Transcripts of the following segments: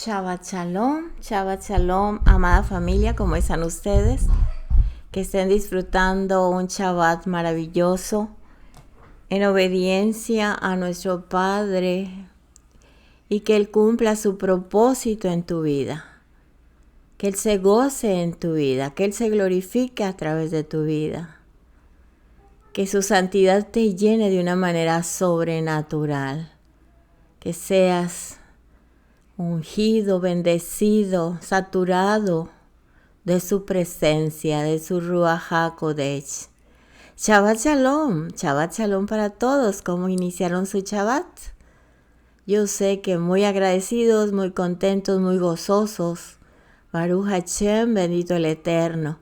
Shabbat Shalom, amada familia, ¿cómo están ustedes? Que estén disfrutando un Shabbat maravilloso en obediencia a nuestro Padre y que Él cumpla su propósito en tu vida, que Él se goce en tu vida, que Él se glorifique a través de tu vida, que su santidad te llene de una manera sobrenatural, que seas ungido, bendecido, saturado de su presencia, de su Ruach HaKodesh. Shabbat Shalom para todos. ¿Cómo iniciaron su Shabbat? Yo sé que muy agradecidos, muy contentos, muy gozosos. Baruch Hashem, bendito el Eterno.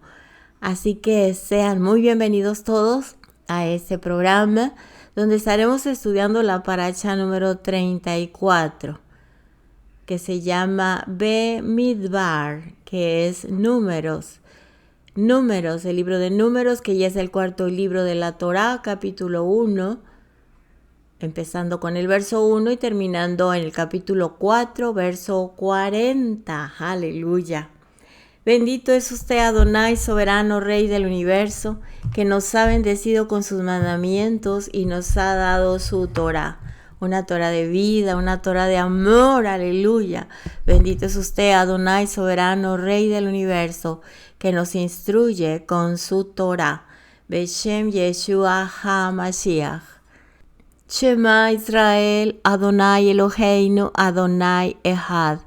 Así que sean muy bienvenidos todos a este programa donde estaremos estudiando la paracha número 34. Que se llama Bemidbar, que es números, el libro de números, que ya es el cuarto libro de la Torá, capítulo 1, empezando con el verso 1 y terminando en el capítulo 4, verso 40. Aleluya. Bendito es usted, Adonai, soberano Rey del universo, que nos ha bendecido con sus mandamientos y nos ha dado su Torá. Una Torá de vida, una Torá de amor, aleluya. Bendito es usted, Adonai, soberano Rey del universo, que nos instruye con su Torá. Beshem Yeshua HaMashiach. Shema Israel, Adonai Eloheinu, Adonai Ehad.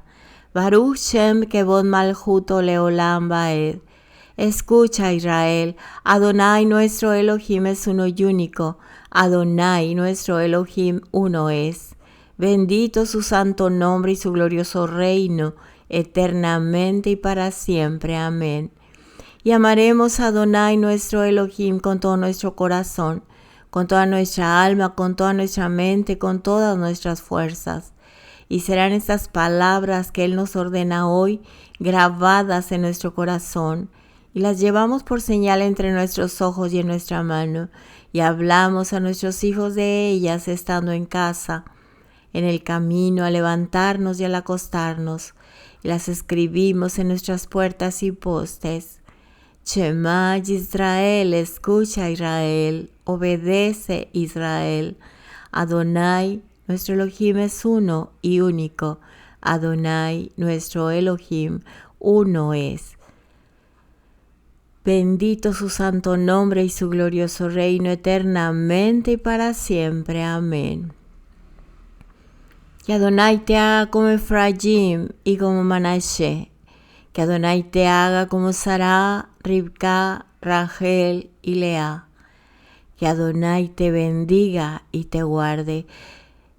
Baruch Shem Kevod Malchuto Leolam Vaed. Escucha, Israel, Adonai nuestro Elohim es uno y único. Adonai nuestro Elohim uno es. Bendito su santo nombre y su glorioso reino, eternamente y para siempre. Amén. Y amaremos a Adonai nuestro Elohim con todo nuestro corazón, con toda nuestra alma, con toda nuestra mente, con todas nuestras fuerzas. Y serán estas palabras que Él nos ordena hoy grabadas en nuestro corazón y las llevamos por señal entre nuestros ojos y en nuestra mano y hablamos a nuestros hijos de ellas estando en casa, en el camino, al levantarnos y al acostarnos, y las escribimos en nuestras puertas y postes. Shema Israel, escucha Israel, obedece Israel. Adonai, nuestro Elohim es uno y único. Adonai, nuestro Elohim, uno es. Bendito su santo nombre y su glorioso reino eternamente y para siempre. Amén. Que Adonai te haga como Efraim y como Manashe. Que Adonai te haga como Sará, Ribka, Rachel y Lea. Que Adonai te bendiga y te guarde.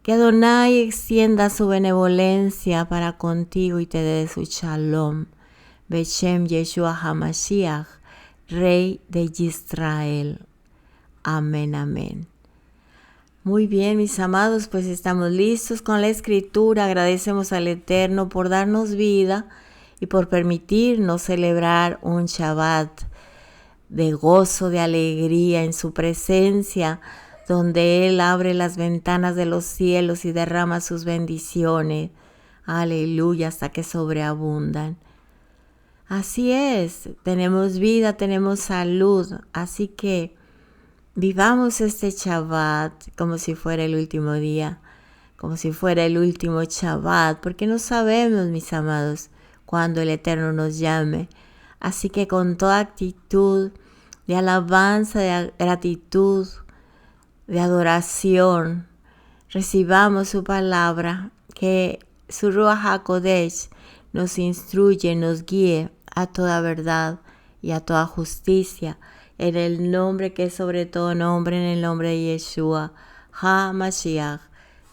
Que Adonai extienda su benevolencia para contigo y te dé su shalom. Beshem Yeshua HaMashiach, Rey de Israel. Amén, amén. Muy bien, mis amados, pues estamos listos con la escritura. Agradecemos al Eterno por darnos vida y por permitirnos celebrar un Shabbat de gozo, de alegría en su presencia, donde Él abre las ventanas de los cielos y derrama sus bendiciones. Aleluya, hasta que sobreabundan. Así es, tenemos vida, tenemos salud, así que vivamos este Shabbat como si fuera el último día, como si fuera el último Shabbat, porque no sabemos, mis amados, cuándo el Eterno nos llame. Así que con toda actitud de alabanza, de gratitud, de adoración, recibamos su palabra, que su Ruach HaKodesh nos instruye, nos guíe a toda verdad y a toda justicia, en el nombre que es sobre todo nombre, en el nombre de Yeshua HaMashiach,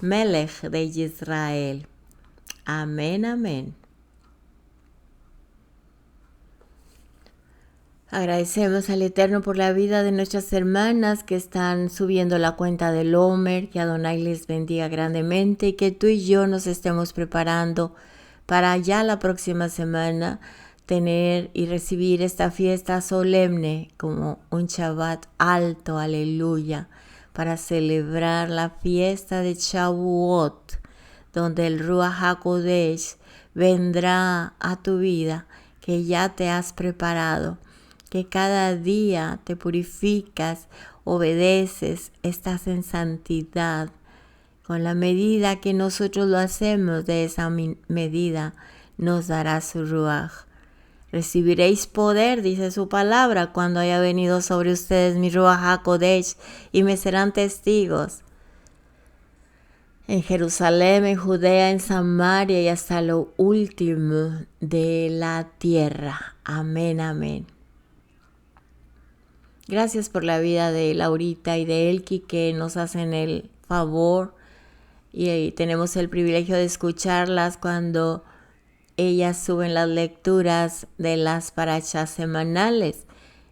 Melech de Israel. Amén, amén. Agradecemos al Eterno por la vida de nuestras hermanas que están subiendo la cuenta del Omer, que Adonai les bendiga grandemente y que tú y yo nos estemos preparando para ya la próxima semana tener y recibir esta fiesta solemne como un Shabbat alto, aleluya, para celebrar la fiesta de Shavuot, donde el Ruach HaKodesh vendrá a tu vida, que ya te has preparado, que cada día te purificas, obedeces, estás en santidad. Con la medida que nosotros lo hacemos, de esa medida nos dará su Ruach. Recibiréis poder, dice su palabra, cuando haya venido sobre ustedes mi Ruach HaKodesh, y me serán testigos en Jerusalén, en Judea, en Samaria y hasta lo último de la tierra. Amén, amén. Gracias por la vida de Laurita y de Elki, que nos hacen el favor y tenemos el privilegio de escucharlas cuando ellas suben las lecturas de las parashas semanales,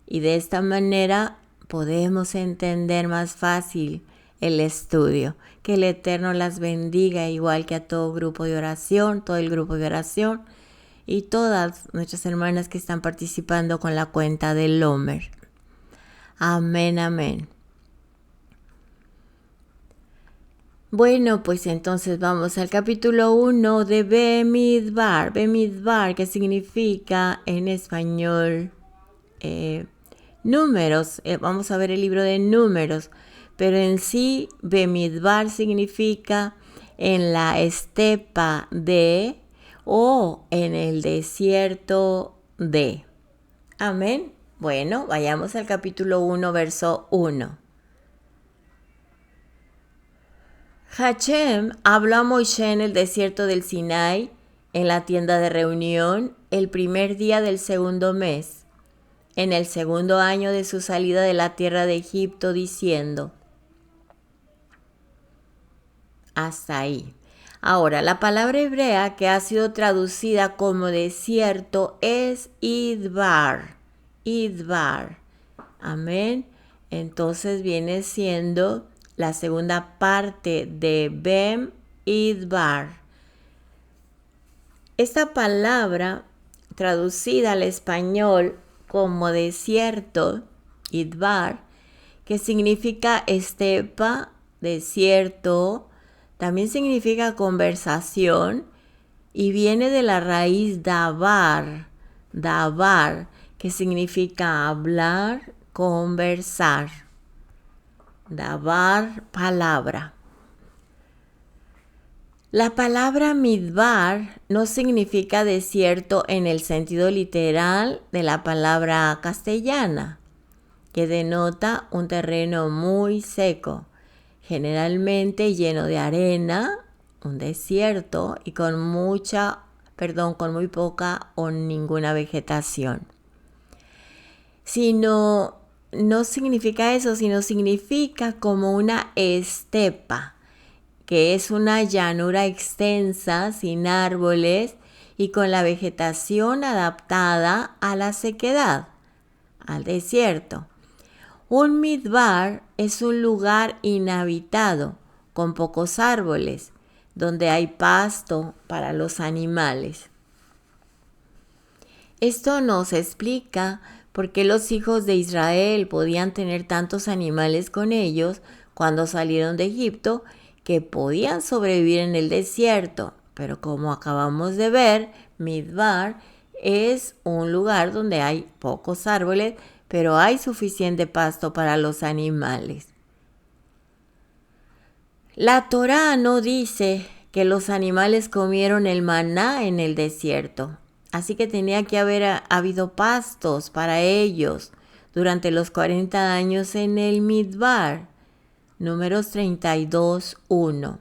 y de esta manera podemos entender más fácil el estudio. Que el Eterno las bendiga, igual que a todo grupo de oración, todo el grupo de oración y todas nuestras hermanas que están participando con la cuenta del Omer. Amén, amén. Bueno, pues entonces vamos al capítulo 1 de Bemidbar. Bemidbar, que significa en español números. Vamos a ver el libro de números. Pero en sí, Bemidbar significa en la estepa de o en el desierto de. Amén. Bueno, vayamos al capítulo 1, verso 1. Hashem habló a Moisés en el desierto del Sinai, en la tienda de reunión, el primer día del segundo mes, en el segundo año de su salida de la tierra de Egipto, diciendo. Hasta ahí. Ahora, la palabra hebrea que ha sido traducida como desierto es Idbar. Idbar. Amén. Entonces viene siendo la segunda parte de Bem Idbar. Esta palabra traducida al español como desierto, Idbar, que significa estepa, desierto, también significa conversación y viene de la raíz dabar, que significa hablar, conversar. Dabar, palabra. La palabra midbar no significa desierto en el sentido literal de la palabra castellana, que denota un terreno muy seco, generalmente lleno de arena, un desierto y con muy poca o ninguna vegetación. No significa eso, sino significa como una estepa, que es una llanura extensa, sin árboles y con la vegetación adaptada a la sequedad, al desierto. Un midbar es un lugar inhabitado, con pocos árboles, donde hay pasto para los animales. Esto nos explica por qué los hijos de Israel podían tener tantos animales con ellos cuando salieron de Egipto, que podían sobrevivir en el desierto. Pero como acabamos de ver, Midbar es un lugar donde hay pocos árboles, pero hay suficiente pasto para los animales. La Torá no dice que los animales comieron el maná en el desierto, así que tenía que haber habido pastos para ellos durante los 40 años en el Midbar. Números 32:1.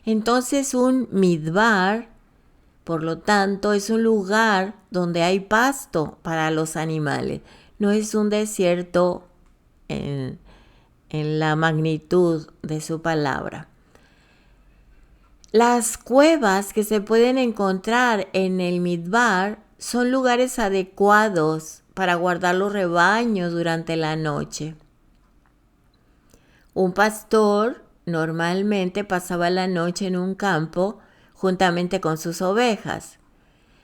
Entonces un Midbar, por lo tanto, es un lugar donde hay pasto para los animales. No es un desierto en la magnitud de su palabra. Las cuevas que se pueden encontrar en el Midbar son lugares adecuados para guardar los rebaños durante la noche. Un pastor normalmente pasaba la noche en un campo juntamente con sus ovejas.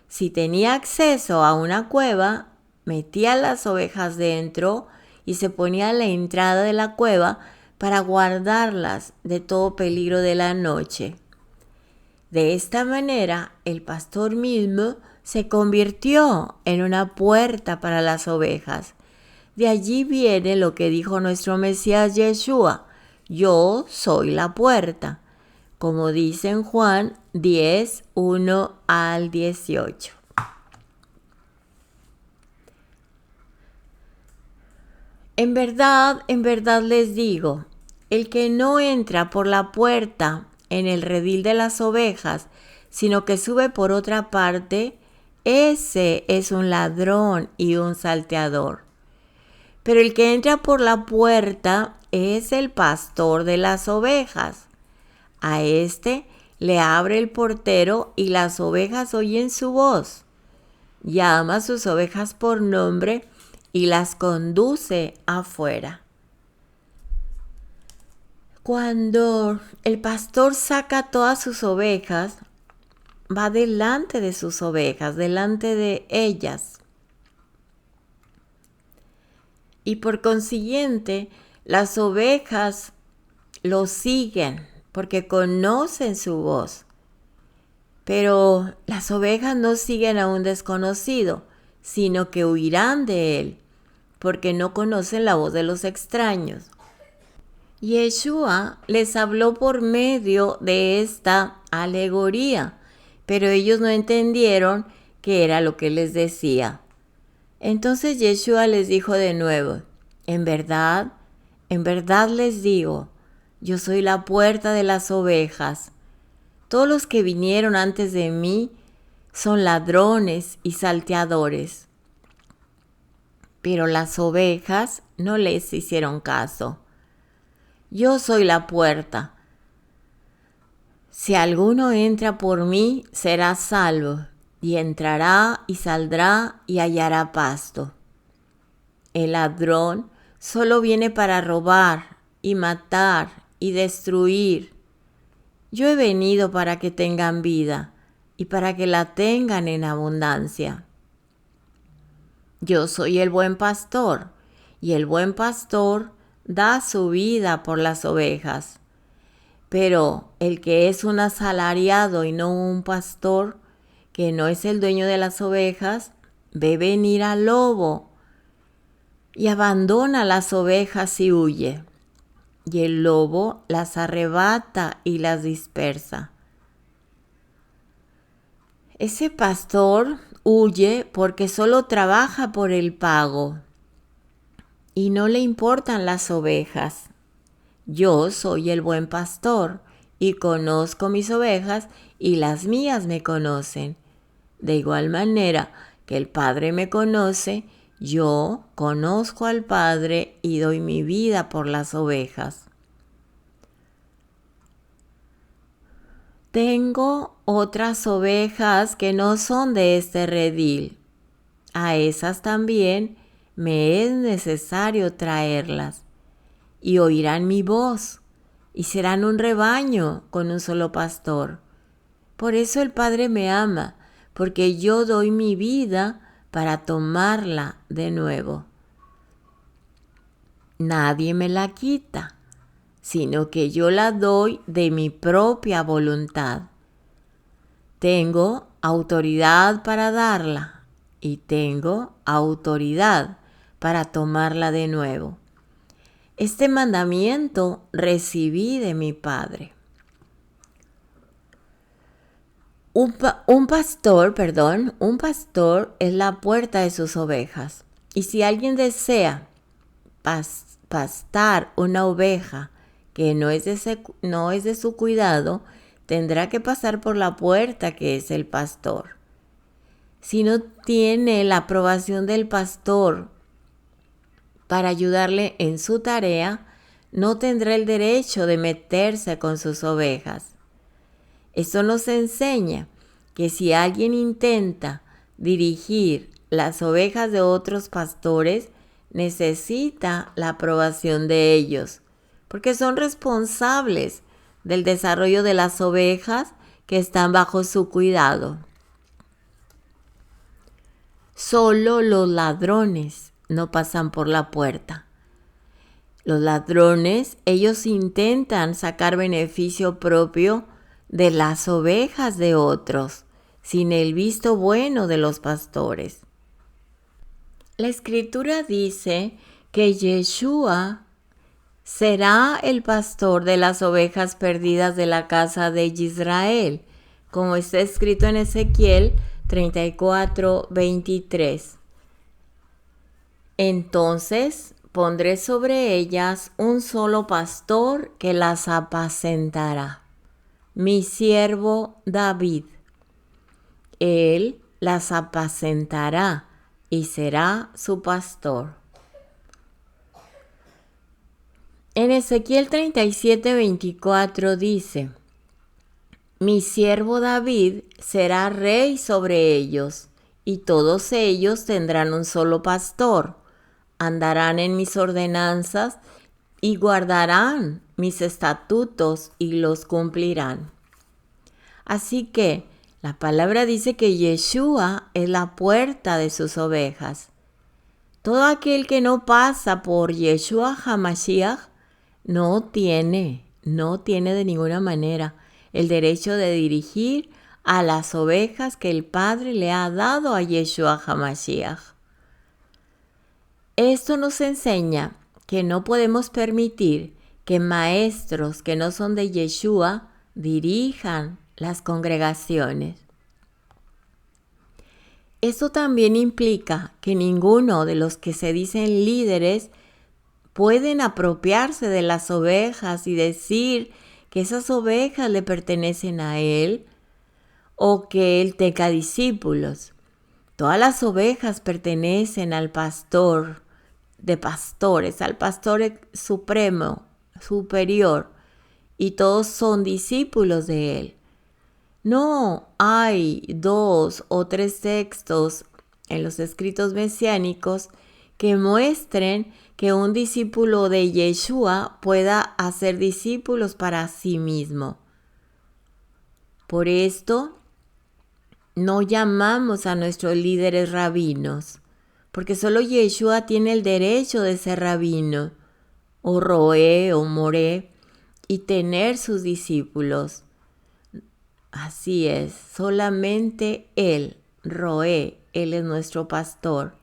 Si tenía acceso a una cueva, metía las ovejas dentro y se ponía a la entrada de la cueva para guardarlas de todo peligro de la noche. De esta manera, el pastor mismo se convirtió en una puerta para las ovejas. De allí viene lo que dijo nuestro Mesías Yeshua: yo soy la puerta, como dice en Juan 10, 1 al 18. En verdad les digo, el que no entra por la puerta en el redil de las ovejas, sino que sube por otra parte, ese es un ladrón y un salteador. Pero el que entra por la puerta es el pastor de las ovejas. A éste le abre el portero y las ovejas oyen su voz. Llama a sus ovejas por nombre y las conduce afuera. Cuando el pastor saca todas sus ovejas, va delante de sus ovejas, delante de ellas. Y por consiguiente, las ovejas lo siguen porque conocen su voz. Pero las ovejas no siguen a un desconocido, sino que huirán de él, porque no conocen la voz de los extraños. Yeshua les habló por medio de esta alegoría, pero ellos no entendieron qué era lo que les decía. Entonces Yeshua les dijo de nuevo: en verdad les digo, yo soy la puerta de las ovejas. Todos los que vinieron antes de mí son ladrones y salteadores, pero las ovejas no les hicieron caso. Yo soy la puerta. Si alguno entra por mí, será salvo, y entrará y saldrá y hallará pasto. El ladrón solo viene para robar y matar y destruir. Yo he venido para que tengan vida y para que la tengan en abundancia. Yo soy el buen pastor, y el buen pastor da su vida por las ovejas. Pero el que es un asalariado y no un pastor, que no es el dueño de las ovejas, ve venir al lobo y abandona las ovejas y huye. Y el lobo las arrebata y las dispersa. Ese pastor huye porque solo trabaja por el pago y no le importan las ovejas. Yo soy el buen pastor y conozco mis ovejas y las mías me conocen. De igual manera que el Padre me conoce, yo conozco al Padre y doy mi vida por las ovejas. Tengo otras ovejas que no son de este redil. A esas también me es necesario traerlas, y oirán mi voz, y serán un rebaño con un solo pastor. Por eso el Padre me ama, porque yo doy mi vida para tomarla de nuevo. Nadie me la quita, sino que yo la doy de mi propia voluntad. Tengo autoridad para darla y tengo autoridad para tomarla de nuevo. Este mandamiento recibí de mi Padre. Un pastor es la puerta de sus ovejas. Y si alguien desea pastar una oveja que no es de su cuidado, tendrá que pasar por la puerta que es el pastor. Si no tiene la aprobación del pastor para ayudarle en su tarea, no tendrá el derecho de meterse con sus ovejas. Esto nos enseña que si alguien intenta dirigir las ovejas de otros pastores, necesita la aprobación de ellos, porque son responsables del desarrollo de las ovejas que están bajo su cuidado. Solo los ladrones no pasan por la puerta. Los ladrones, ellos intentan sacar beneficio propio de las ovejas de otros, sin el visto bueno de los pastores. La Escritura dice que Yeshua será el pastor de las ovejas perdidas de la casa de Israel, como está escrito en Ezequiel 34:23. Entonces pondré sobre ellas un solo pastor que las apacentará, mi siervo David. Él las apacentará y será su pastor. En Ezequiel 37:24 dice: mi siervo David será rey sobre ellos, y todos ellos tendrán un solo pastor. Andarán en mis ordenanzas y guardarán mis estatutos y los cumplirán. Así que la palabra dice que Yeshua es la puerta de sus ovejas. Todo aquel que no pasa por Yeshua HaMashiach no tiene de ninguna manera el derecho de dirigir a las ovejas que el Padre le ha dado a Yeshua HaMashiach. Esto nos enseña que no podemos permitir que maestros que no son de Yeshua dirijan las congregaciones. Esto también implica que ninguno de los que se dicen líderes pueden apropiarse de las ovejas y decir que esas ovejas le pertenecen a él o que él tenga discípulos. Todas las ovejas pertenecen al pastor de pastores, al pastor supremo, superior, y todos son discípulos de él. No hay 2 o 3 textos en los escritos mesiánicos que muestren que un discípulo de Yeshua pueda hacer discípulos para sí mismo. Por esto, no llamamos a nuestros líderes rabinos, porque solo Yeshua tiene el derecho de ser rabino, o roé o moré, y tener sus discípulos. Así es, solamente Él, roé, Él es nuestro pastor.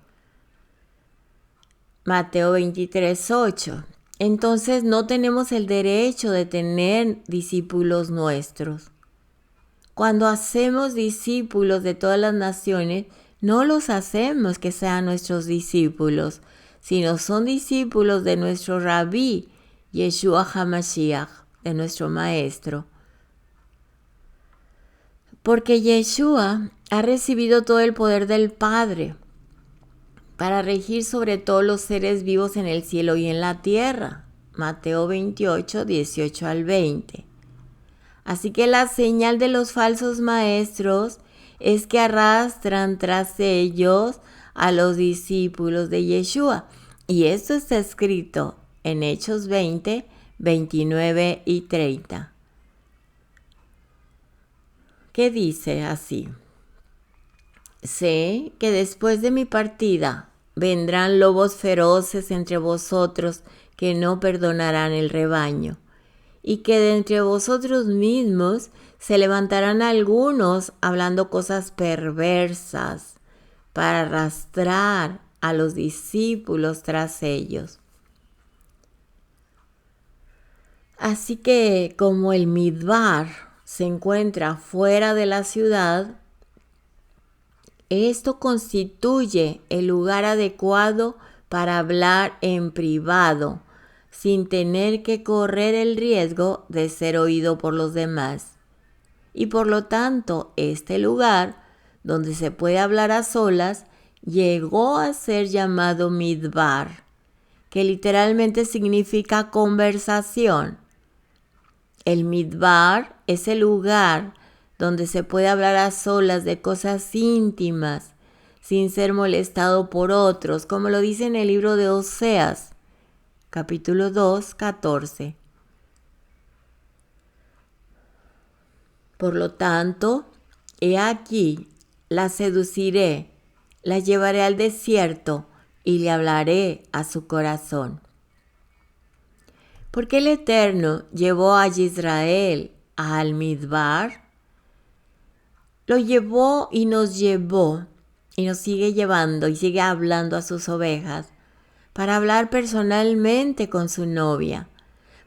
Mateo 23:8. Entonces no tenemos el derecho de tener discípulos nuestros. Cuando hacemos discípulos de todas las naciones, no los hacemos que sean nuestros discípulos, sino son discípulos de nuestro Rabí, Yeshua HaMashiach, de nuestro Maestro. Porque Yeshua ha recibido todo el poder del Padre para regir sobre todos los seres vivos en el cielo y en la tierra. Mateo 28:18-20. Así que la señal de los falsos maestros es que arrastran tras ellos a los discípulos de Yeshua. Y esto está escrito en Hechos 20, 29 y 30. ¿Qué dice así? Sé que después de mi partida vendrán lobos feroces entre vosotros que no perdonarán el rebaño, y que de entre vosotros mismos se levantarán algunos hablando cosas perversas para arrastrar a los discípulos tras ellos. Así que como el midbar se encuentra fuera de la ciudad, esto constituye el lugar adecuado para hablar en privado, sin tener que correr el riesgo de ser oído por los demás. Y por lo tanto, este lugar, donde se puede hablar a solas, llegó a ser llamado midbar, que literalmente significa conversación. El midbar es el lugar donde se puede hablar a solas de cosas íntimas, sin ser molestado por otros, como lo dice en el libro de Oseas, capítulo 2, 14. Por lo tanto, he aquí, la seduciré, la llevaré al desierto y le hablaré a su corazón. Porque el Eterno llevó a Israel al Midbar, lo llevó y nos sigue llevando y sigue hablando a sus ovejas para hablar personalmente con su novia,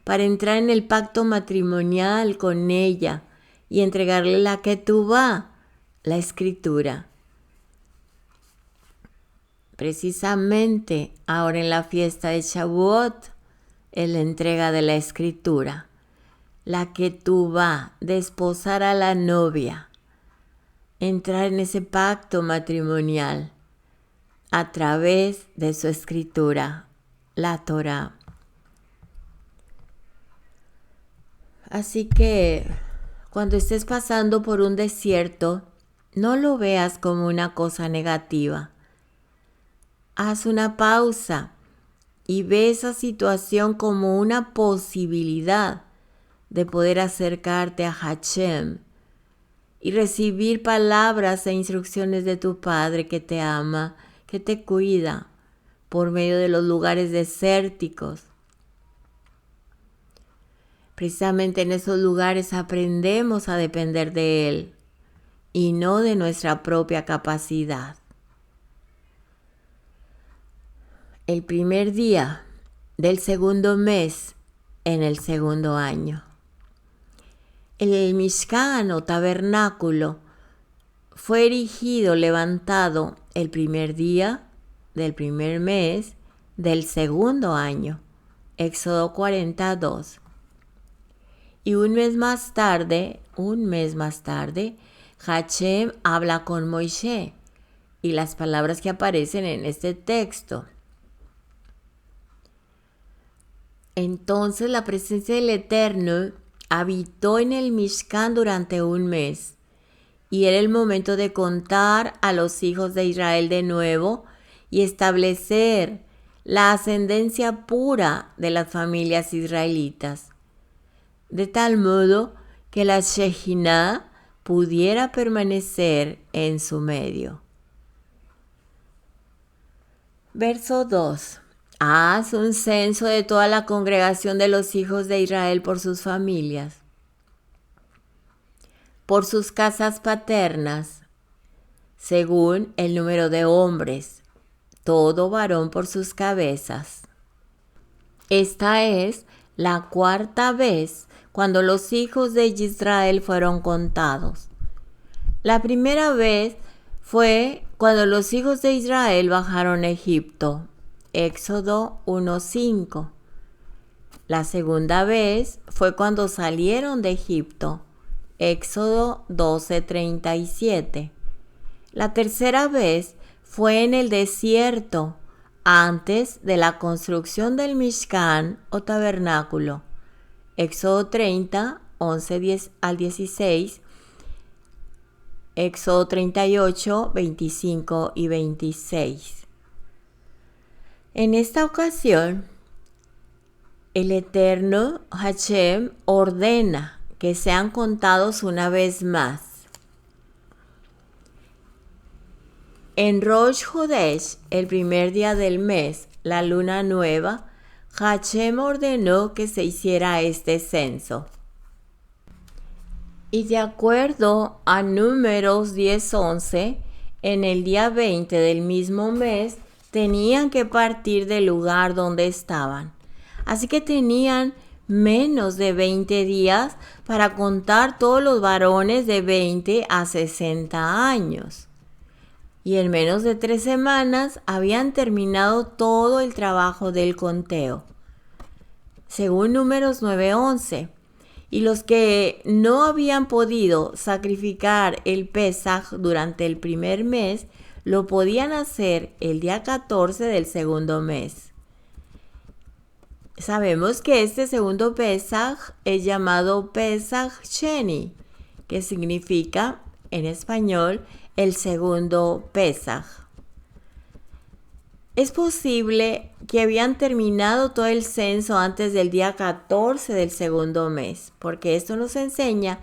para entrar en el pacto matrimonial con ella y entregarle la Ketubá, la escritura. Precisamente ahora en la fiesta de Shavuot es la entrega de la escritura, la Ketubá, desposar a la novia, entrar en ese pacto matrimonial a través de su escritura, la Torá. Así que cuando estés pasando por un desierto, no lo veas como una cosa negativa. Haz una pausa y ve esa situación como una posibilidad de poder acercarte a Hashem y recibir palabras e instrucciones de tu Padre que te ama, que te cuida por medio de los lugares desérticos. Precisamente en esos lugares aprendemos a depender de Él y no de nuestra propia capacidad. El primer día del segundo mes en el segundo año. El Mishkan o tabernáculo fue erigido, levantado el primer día del primer mes del segundo año. Éxodo 42. Y un mes más tarde, Hashem habla con Moisés y las palabras que aparecen en este texto. Entonces la presencia del Eterno habitó en el Mishkan durante un mes y era el momento de contar a los hijos de Israel de nuevo y establecer la ascendencia pura de las familias israelitas, de tal modo que la Shejinah pudiera permanecer en su medio. Verso 2. Haz un censo de toda la congregación de los hijos de Israel por sus familias, por sus casas paternas, según el número de hombres, todo varón por sus cabezas. Esta es la cuarta vez cuando los hijos de Israel fueron contados. La primera vez fue cuando los hijos de Israel bajaron a Egipto. Éxodo 1:5. La segunda vez fue cuando salieron de Egipto. Éxodo 12:37. La tercera vez fue en el desierto, antes de la construcción del Mishkan o tabernáculo. Éxodo 30, 11 al 16. Éxodo 38, 25 y 26. En esta ocasión, el Eterno Hashem ordena que sean contados una vez más. En Rosh Hodesh, el primer día del mes, la luna nueva, Hashem ordenó que se hiciera este censo. Y de acuerdo a Números 10:11, en el día 20 del mismo mes, tenían que partir del lugar donde estaban. Así que tenían menos de 20 días para contar todos los varones de 20 a 60 años. Y en menos de 3 semanas habían terminado todo el trabajo del conteo. Según Números 9:11. Y los que no habían podido sacrificar el Pesaj durante el primer mes, lo podían hacer el día 14 del segundo mes. Sabemos que este segundo Pesaj es llamado Pesaj Sheni, que significa en español el segundo Pesaj. Es posible que habían terminado todo el censo antes del día 14 del segundo mes, porque esto nos enseña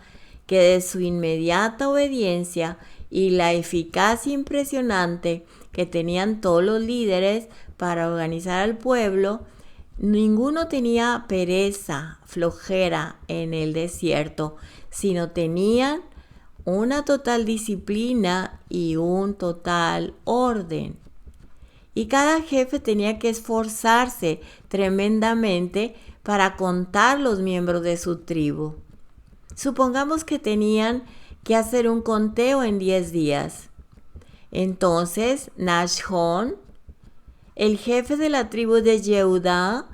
que de su inmediata obediencia y la eficacia impresionante que tenían todos los líderes para organizar al pueblo, Ninguno tenía pereza, flojera en el desierto, sino tenían una total disciplina y un total orden. Y cada jefe tenía que esforzarse tremendamente para contar los miembros de su tribu. Supongamos que tenían que hacer un conteo en 10 días. Entonces, Nashon, el jefe de la tribu de Yehudá,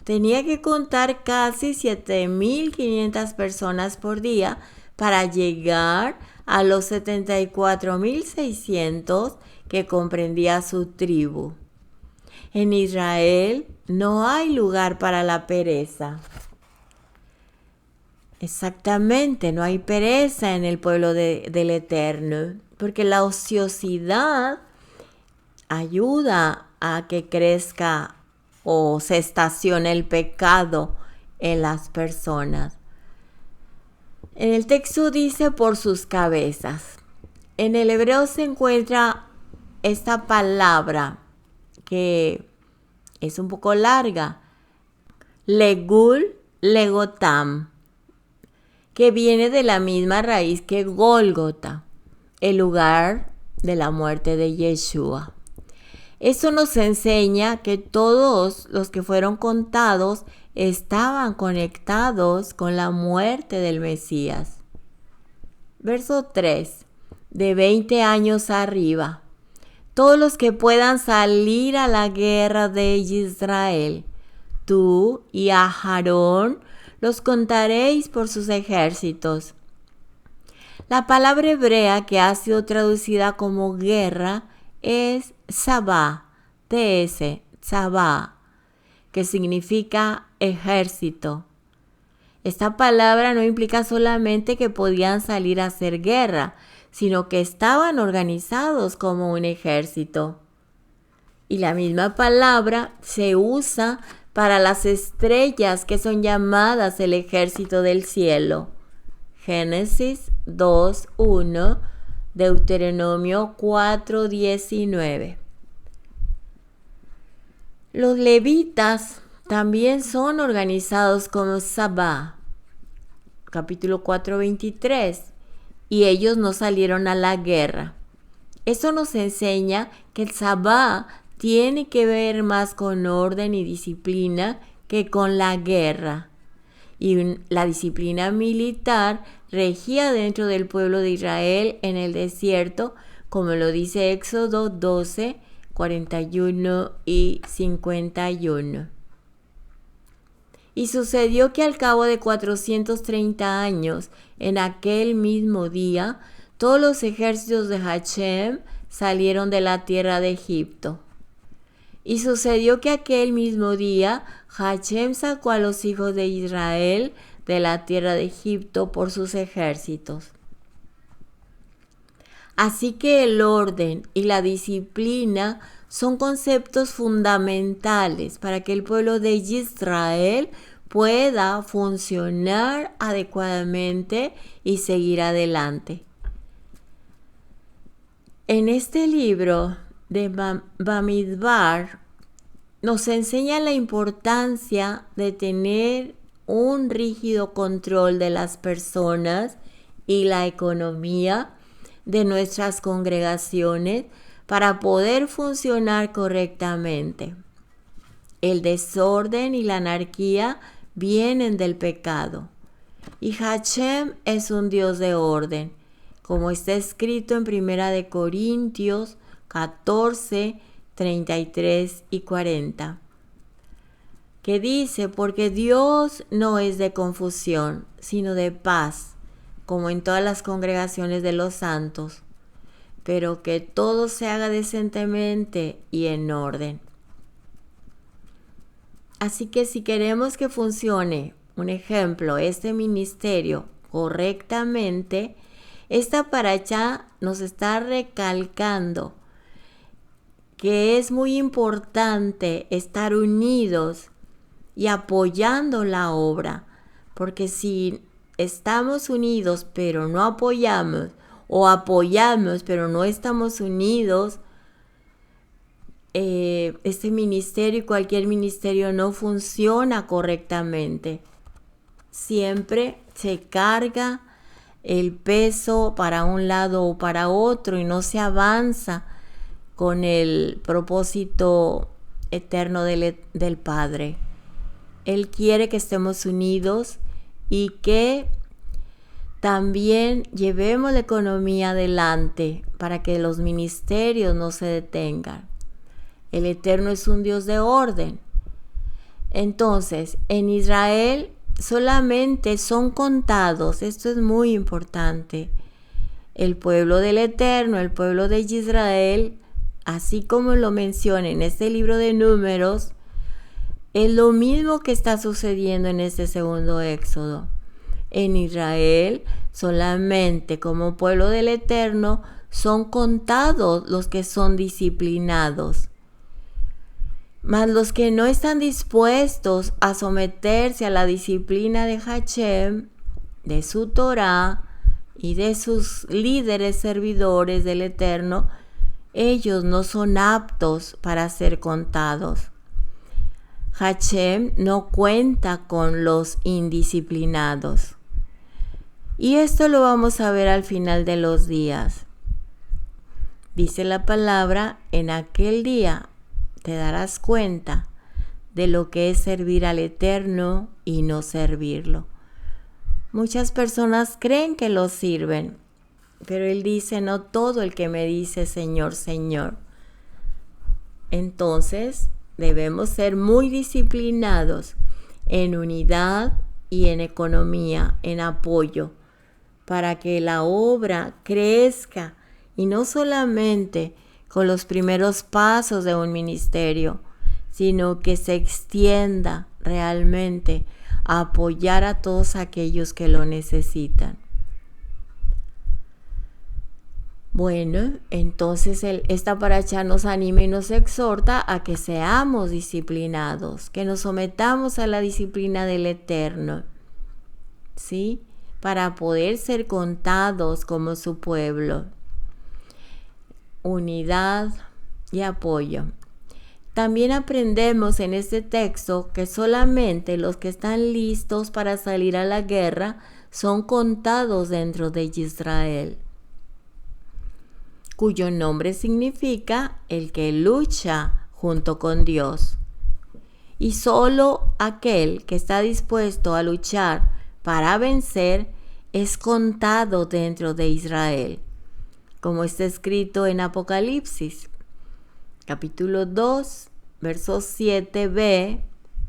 tenía que contar casi 7.500 personas por día para llegar a los 74.600 que comprendía su tribu. En Israel no hay lugar para la pereza. Exactamente, no hay pereza en el pueblo del Eterno, porque la ociosidad ayuda a que crezca o se estacione el pecado en las personas. En el texto dice por sus cabezas. En el hebreo se encuentra esta palabra que es un poco larga, legul legotam, que viene de la misma raíz que Gólgota, el lugar de la muerte de Yeshua. Esto nos enseña que todos los que fueron contados estaban conectados con la muerte del Mesías. Verso 3. De 20 años arriba. Todos los que puedan salir a la guerra de Israel. Tú y a Aarón los contaréis por sus ejércitos. La palabra hebrea que ha sido traducida como guerra es Sabá, Sabá, que significa ejército. Esta palabra no implica solamente que podían salir a hacer guerra, sino que estaban organizados como un ejército. Y la misma palabra se usa para las estrellas que son llamadas el ejército del cielo. Génesis 2:1, Deuteronomio 4:19. Los levitas también son organizados como Sabá, capítulo 4:23, y ellos no salieron a la guerra. Eso nos enseña que el Sabá tiene que ver más con orden y disciplina que con la guerra. Y la disciplina militar regía dentro del pueblo de Israel en el desierto, como lo dice Éxodo 12, 41 y 51. Y sucedió que al cabo de 430 años, en aquel mismo día, todos los ejércitos de Hachem salieron de la tierra de Egipto. Y sucedió que aquel mismo día, Hachem sacó a los hijos de Israel de la tierra de Egipto por sus ejércitos. Así que el orden y la disciplina son conceptos fundamentales para que el pueblo de Israel pueda funcionar adecuadamente y seguir adelante. En este libro de Bamidbar nos enseña la importancia de tener un rígido control de las personas y la economía de nuestras congregaciones para poder funcionar correctamente. El desorden y la anarquía vienen del pecado. Y Hachem es un Dios de orden, como está escrito en 1 Corintios 14, 33 y 40. Que dice, porque Dios no es de confusión, sino de paz, como en todas las congregaciones de los santos, pero que todo se haga decentemente y en orden. Así que si queremos que funcione, un ejemplo, este ministerio correctamente, esta parashá nos está recalcando que es muy importante estar unidos y apoyando la obra, porque si estamos unidos pero no apoyamos, o apoyamos pero no estamos unidos, este ministerio y cualquier ministerio no funciona correctamente. Siempre se carga el peso para un lado o para otro y no se avanza con el propósito eterno del Padre. Él quiere que estemos unidos y que también llevemos la economía adelante para que los ministerios no se detengan. El Eterno es un Dios de orden. Entonces, en Israel solamente son contados, esto es muy importante, el pueblo del Eterno, el pueblo de Israel, así como lo menciona en este libro de Números, es lo mismo que está sucediendo en este segundo Éxodo. En Israel, solamente como pueblo del Eterno, son contados los que son disciplinados. Mas los que no están dispuestos a someterse a la disciplina de Hashem, de su Torah y de sus líderes servidores del Eterno, ellos no son aptos para ser contados. Hashem no cuenta con los indisciplinados. Y esto lo vamos a ver al final de los días. Dice la palabra, en aquel día te darás cuenta de lo que es servir al Eterno y no servirlo. Muchas personas creen que lo sirven, pero Él dice, no todo el que me dice Señor, Señor. Entonces, debemos ser muy disciplinados en unidad y en economía, en apoyo, para que la obra crezca y no solamente con los primeros pasos de un ministerio, sino que se extienda realmente a apoyar a todos aquellos que lo necesitan. Bueno, entonces esta paracha nos anima y nos exhorta a que seamos disciplinados, que nos sometamos a la disciplina del Eterno, ¿sí? Para poder ser contados como su pueblo. Unidad y apoyo. También aprendemos en este texto que solamente los que están listos para salir a la guerra son contados dentro de Israel, cuyo nombre significa el que lucha junto con Dios. Y solo aquel que está dispuesto a luchar para vencer es contado dentro de Israel, como está escrito en Apocalipsis, capítulo 2, versos 7b,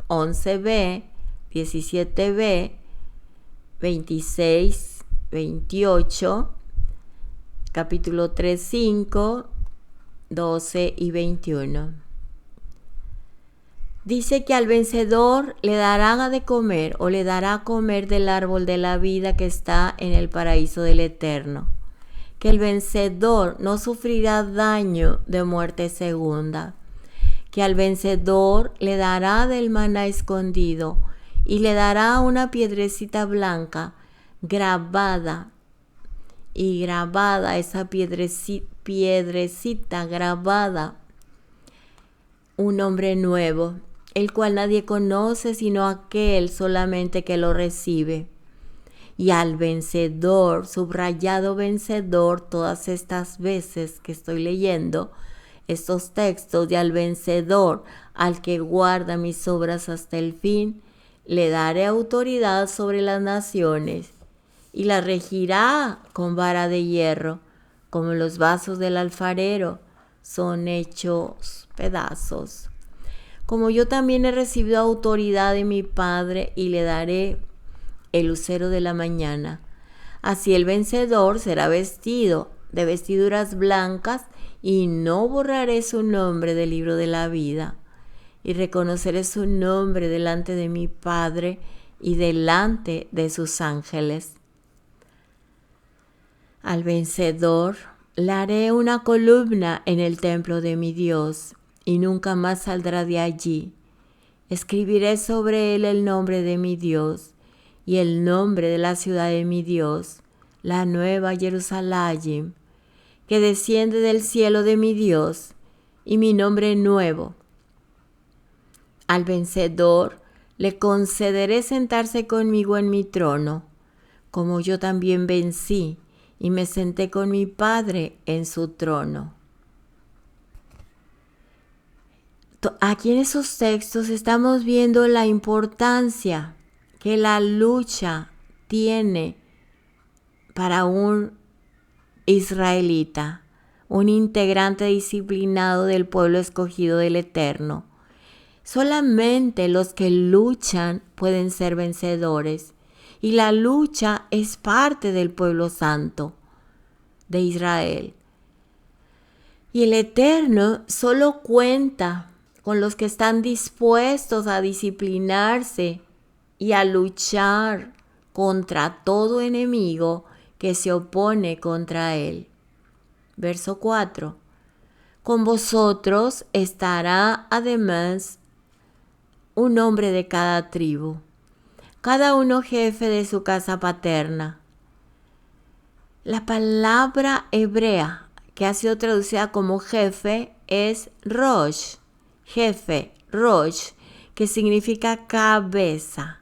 11b, 17b, 26, 28, capítulo 3, 5, 12 y 21. Dice que al vencedor le darán de comer o le dará a comer del árbol de la vida que está en el paraíso del Eterno. Que el vencedor no sufrirá daño de muerte segunda, que al vencedor le dará del maná escondido y le dará una piedrecita blanca grabada, y grabada esa piedrecita grabada, un nombre nuevo, el cual nadie conoce sino aquel solamente que lo recibe. Y al vencedor, subrayado vencedor, todas estas veces que estoy leyendo estos textos, y al vencedor, al que guarda mis obras hasta el fin, le daré autoridad sobre las naciones, y las regirá con vara de hierro, como los vasos del alfarero son hechos pedazos. Como yo también he recibido autoridad de mi Padre, y le daré el lucero de la mañana. Así el vencedor será vestido de vestiduras blancas, y no borraré su nombre del libro de la vida, y reconoceré su nombre delante de mi Padre y delante de sus ángeles. Al vencedor le haré una columna en el templo de mi Dios, y nunca más saldrá de allí. Escribiré sobre él el nombre de mi Dios y el nombre de la ciudad de mi Dios, la nueva Jerusalén, que desciende del cielo de mi Dios, y mi nombre nuevo. Al vencedor le concederé sentarse conmigo en mi trono, como yo también vencí y me senté con mi Padre en su trono. Aquí en esos textos estamos viendo la importancia que la lucha tiene para un israelita, un integrante disciplinado del pueblo escogido del Eterno. Solamente los que luchan pueden ser vencedores, y la lucha es parte del pueblo santo de Israel. Y el Eterno solo cuenta con los que están dispuestos a disciplinarse y a luchar contra todo enemigo que se opone contra él. Verso 4. Con vosotros estará además un hombre de cada tribu, cada uno jefe de su casa paterna. La palabra hebrea que ha sido traducida como jefe es Rosh, jefe, Rosh, que significa cabeza.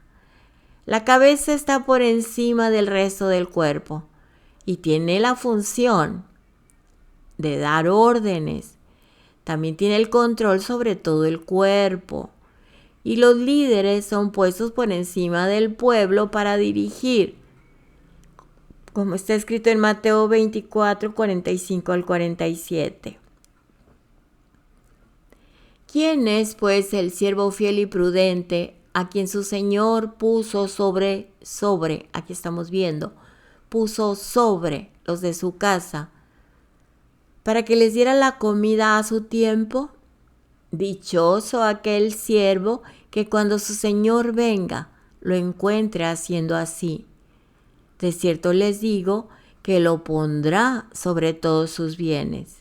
La cabeza está por encima del resto del cuerpo y tiene la función de dar órdenes. También tiene el control sobre todo el cuerpo. Y los líderes son puestos por encima del pueblo para dirigir, como está escrito en Mateo 24, 45 al 47. ¿Quién es, pues, el siervo fiel y prudente a quien su Señor puso sobre, aquí estamos viendo, puso sobre los de su casa, para que les diera la comida a su tiempo? Dichoso aquel siervo que cuando su Señor venga, lo encuentre haciendo así. De cierto les digo que lo pondrá sobre todos sus bienes.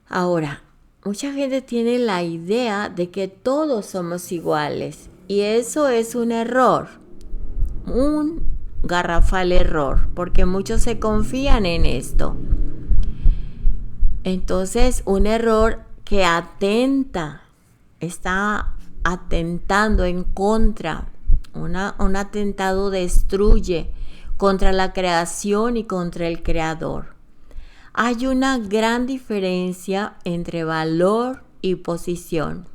Ahora, mucha gente tiene la idea de que todos somos iguales y eso es un error, un garrafal error, porque muchos se confían en esto. Entonces, un error que está atentando en contra, un atentado destruye contra la creación y contra el Creador. Hay una gran diferencia entre valor y posición.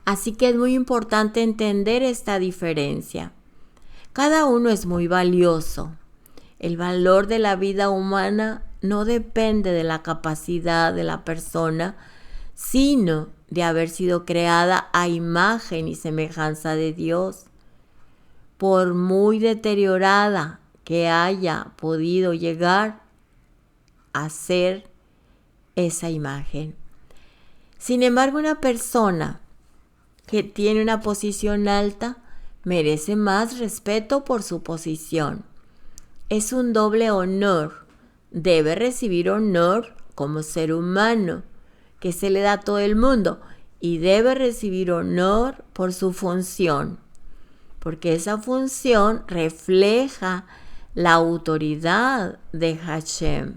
Así que es muy importante entender esta diferencia. Cada uno es muy valioso. El valor de la vida humana no depende de la capacidad de la persona, sino de haber sido creada a imagen y semejanza de Dios. Por muy deteriorada que haya podido llegar a ser esa imagen. Sin embargo, una persona que tiene una posición alta merece más respeto por su posición. Es un doble honor. Debe recibir honor como ser humano, que se le da a todo el mundo, y debe recibir honor por su función, porque esa función refleja la autoridad de Hashem.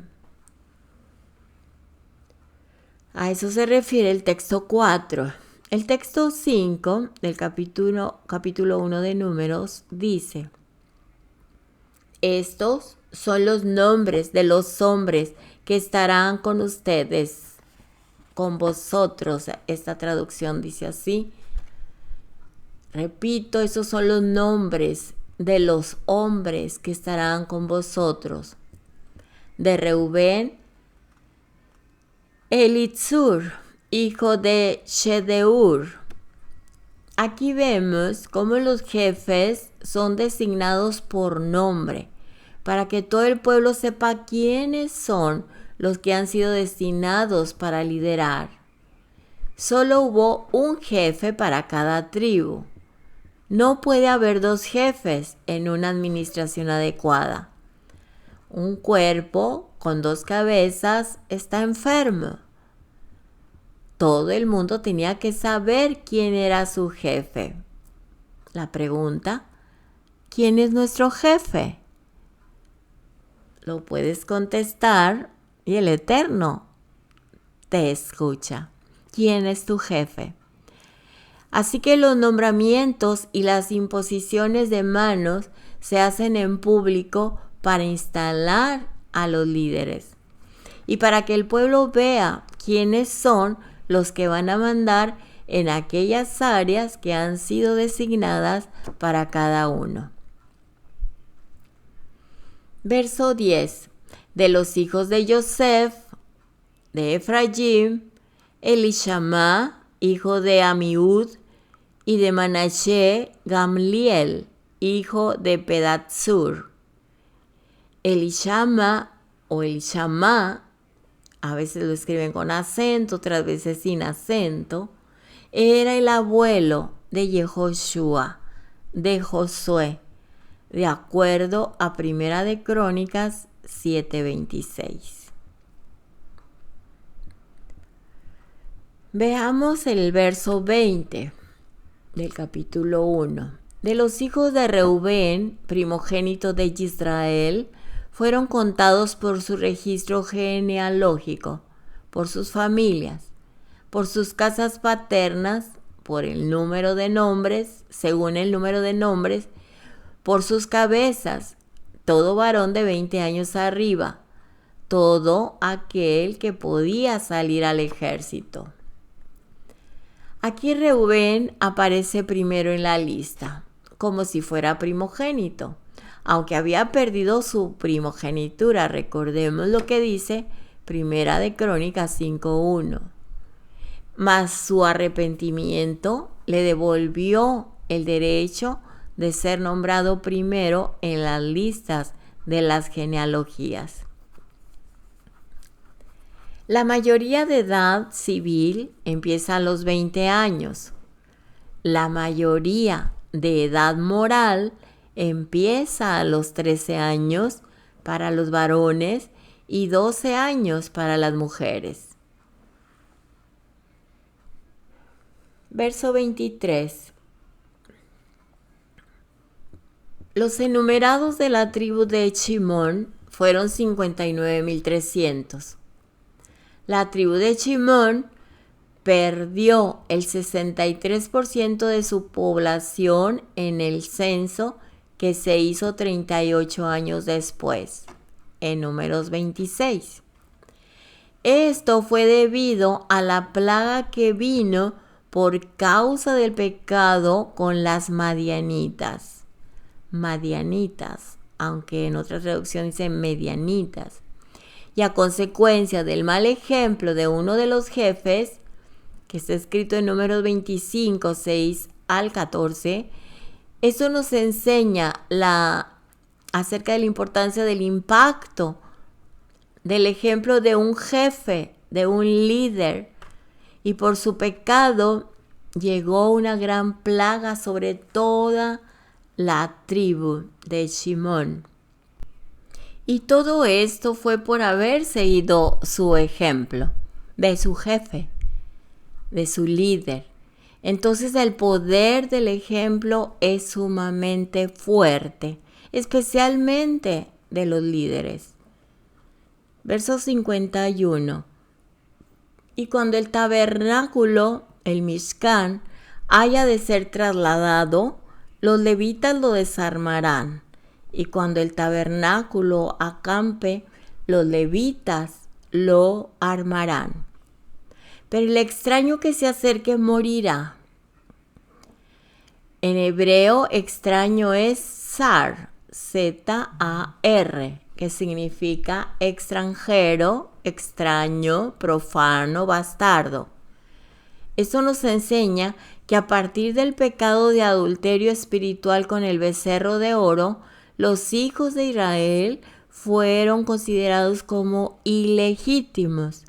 A eso se refiere el texto 4. El texto 5 del capítulo 1 de Números dice: estos son los nombres de los hombres que estarán con ustedes, con vosotros. Esta traducción dice así. Repito, esos son los nombres de los hombres que estarán con vosotros. De Reubén, Elitzur, hijo de Shedeur. Aquí vemos cómo los jefes son designados por nombre, para que todo el pueblo sepa quiénes son los que han sido destinados para liderar. Solo hubo un jefe para cada tribu. No puede haber dos jefes en una administración adecuada. Un cuerpo con dos cabezas está enfermo. Todo el mundo tenía que saber quién era su jefe. La pregunta: ¿quién es nuestro jefe? Lo puedes contestar y el Eterno te escucha. ¿Quién es tu jefe? Así que los nombramientos y las imposiciones de manos se hacen en público para instalar a los líderes y para que el pueblo vea quiénes son los que van a mandar en aquellas áreas que han sido designadas para cada uno. Verso 10. De los hijos de Yosef, de Efraín, Elishama, hijo de Amiud, y de Manashe, Gamliel, hijo de Pedatsur. Elishama o Elishama, a veces lo escriben con acento, otras veces sin acento, era el abuelo de Yehoshua, de Josué, de acuerdo a Primera de Crónicas 7:26. Veamos el verso 20 del capítulo 1. De los hijos de Reubén, primogénito de Israel, fueron contados por su registro genealógico, por sus familias, por sus casas paternas, por el número de nombres, según el número de nombres, por sus cabezas, todo varón de 20 años arriba, todo aquel que podía salir al ejército. Aquí Reubén aparece primero en la lista, como si fuera primogénito, aunque había perdido su primogenitura. Recordemos lo que dice Primera de Crónicas 5:1. Mas su arrepentimiento le devolvió el derecho de ser nombrado primero en las listas de las genealogías. La mayoría de edad civil empieza a los 20 años. La mayoría de edad moral empieza a los 13 años para los varones y 12 años para las mujeres. Verso 23. Los enumerados de la tribu de Shimón fueron 59,300. La tribu de Shimón perdió el 63% de su población en el censo que se hizo 38 años después, en Números 26. Esto fue debido a la plaga que vino por causa del pecado con las madianitas, aunque en otra traducción dice medianitas. Y a consecuencia del mal ejemplo de uno de los jefes, que está escrito en Números 25, 6 al 14, eso nos enseña acerca de la importancia del impacto del ejemplo de un jefe, de un líder. Y por su pecado llegó una gran plaga sobre toda la tribu de Shimón. Y todo esto fue por haber seguido su ejemplo, de su jefe, de su líder. Entonces el poder del ejemplo es sumamente fuerte, especialmente de los líderes. Verso 51. Y cuando el tabernáculo, el Mishkan, haya de ser trasladado, los levitas lo desarmarán. Y cuando el tabernáculo acampe, los levitas lo armarán. Pero el extraño que se acerque morirá. En hebreo, extraño es zar, Z-A-R, que significa extranjero, extraño, profano, bastardo. Esto nos enseña que a partir del pecado de adulterio espiritual con el becerro de oro, los hijos de Israel fueron considerados como ilegítimos,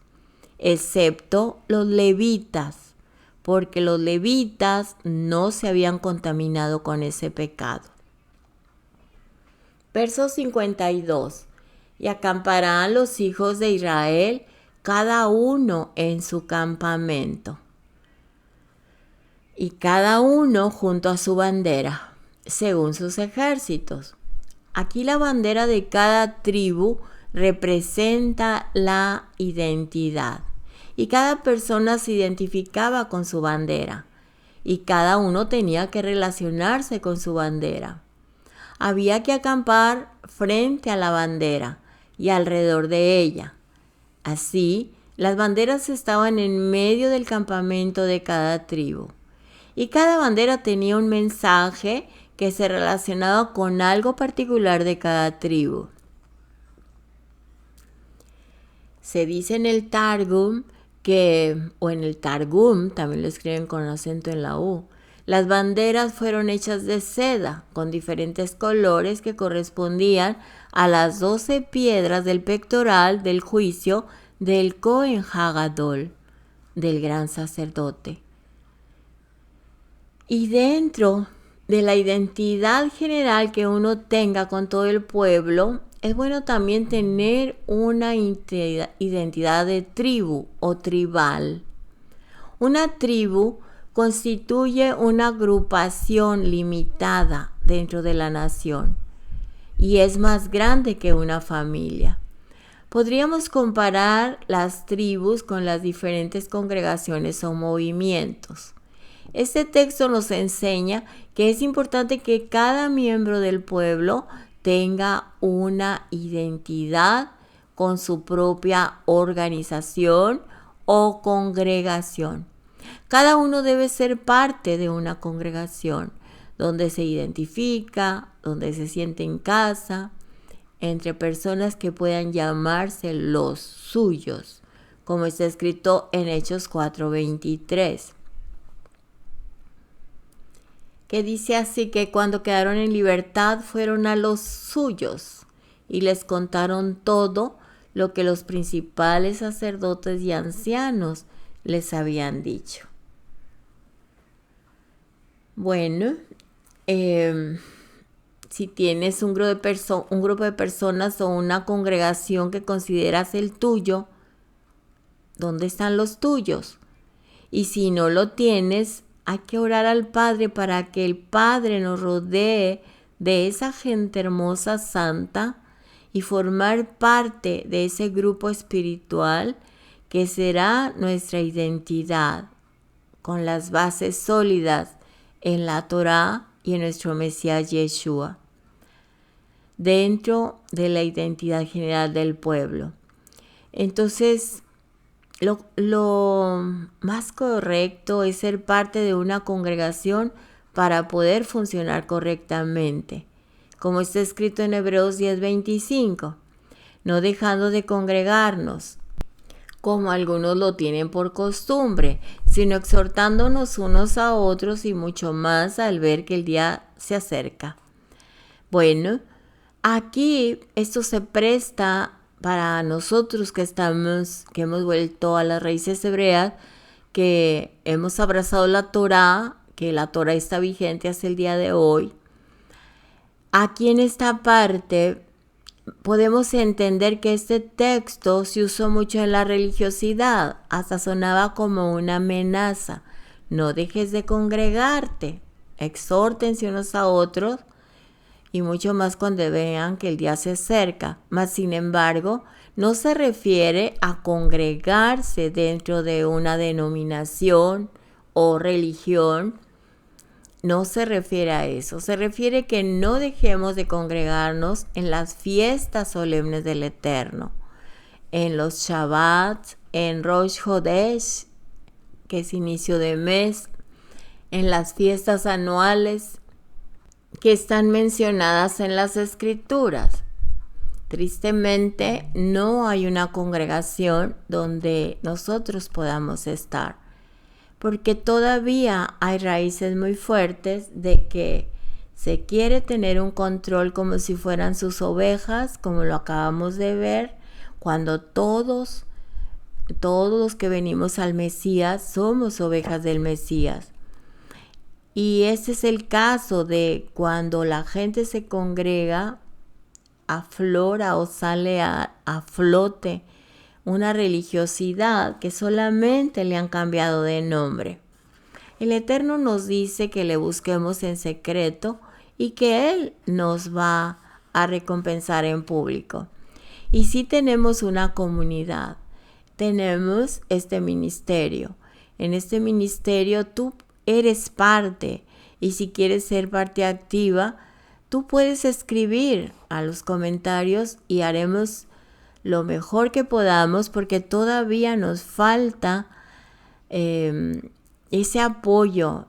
excepto los levitas, porque los levitas no se habían contaminado con ese pecado. Verso 52. Y acamparán los hijos de Israel, cada uno en su campamento, y cada uno junto a su bandera, según sus ejércitos. Aquí la bandera de cada tribu representa la identidad. Y cada persona se identificaba con su bandera. Y cada uno tenía que relacionarse con su bandera. Había que acampar frente a la bandera y alrededor de ella. Así, las banderas estaban en medio del campamento de cada tribu. Y cada bandera tenía un mensaje que se relacionaba con algo particular de cada tribu. Se dice en el Targum o en el Targum, también lo escriben con acento en la U, las banderas fueron hechas de seda con diferentes colores que correspondían a las 12 piedras del pectoral del juicio del Cohen Hagadol, del gran sacerdote. Y dentro de la identidad general que uno tenga con todo el pueblo, es bueno también tener una identidad de tribu o tribal. Una tribu constituye una agrupación limitada dentro de la nación y es más grande que una familia. Podríamos comparar las tribus con las diferentes congregaciones o movimientos. Este texto nos enseña que es importante que cada miembro del pueblo tenga una identidad con su propia organización o congregación. Cada uno debe ser parte de una congregación donde se identifica, donde se siente en casa, entre personas que puedan llamarse los suyos, como está escrito en Hechos 4:23. Que dice así que cuando quedaron en libertad fueron a los suyos y les contaron todo lo que los principales sacerdotes y ancianos les habían dicho. Bueno, si tienes un grupo de personas o una congregación que consideras el tuyo, ¿dónde están los tuyos? Y si no lo tienes, hay que orar al Padre para que el Padre nos rodee de esa gente hermosa, santa, y formar parte de ese grupo espiritual que será nuestra identidad, con las bases sólidas en la Torá y en nuestro Mesías Yeshua, dentro de la identidad general del pueblo. Entonces, lo más correcto es ser parte de una congregación para poder funcionar correctamente, como está escrito en Hebreos 10:25, no dejando de congregarnos, como algunos lo tienen por costumbre, sino exhortándonos unos a otros y mucho más al ver que el día se acerca. Bueno, aquí esto se presta para nosotros que hemos vuelto a las raíces hebreas, que hemos abrazado la Torá, que la Torá está vigente hasta el día de hoy. Aquí en esta parte podemos entender que este texto se usó mucho en la religiosidad, hasta sonaba como una amenaza. No dejes de congregarte, exhórtense unos a otros, y mucho más cuando vean que el día se acerca. Mas, sin embargo, no se refiere a congregarse dentro de una denominación o religión. No se refiere a eso. Se refiere que no dejemos de congregarnos en las fiestas solemnes del Eterno, en los Shabbat, en Rosh Hodesh, que es inicio de mes, en las fiestas anuales que están mencionadas en las Escrituras. Tristemente, no hay una congregación donde nosotros podamos estar, porque todavía hay raíces muy fuertes de que se quiere tener un control como si fueran sus ovejas, como lo acabamos de ver, cuando todos los que venimos al Mesías somos ovejas del Mesías. Y ese es el caso de cuando la gente se congrega, aflora o sale a flote una religiosidad que solamente le han cambiado de nombre. El Eterno nos dice que le busquemos en secreto y que Él nos va a recompensar en público. Y sí tenemos una comunidad, tenemos este ministerio. En este ministerio tú eres parte, y si quieres ser parte activa, tú puedes escribir a los comentarios y haremos lo mejor que podamos, porque todavía nos falta ese apoyo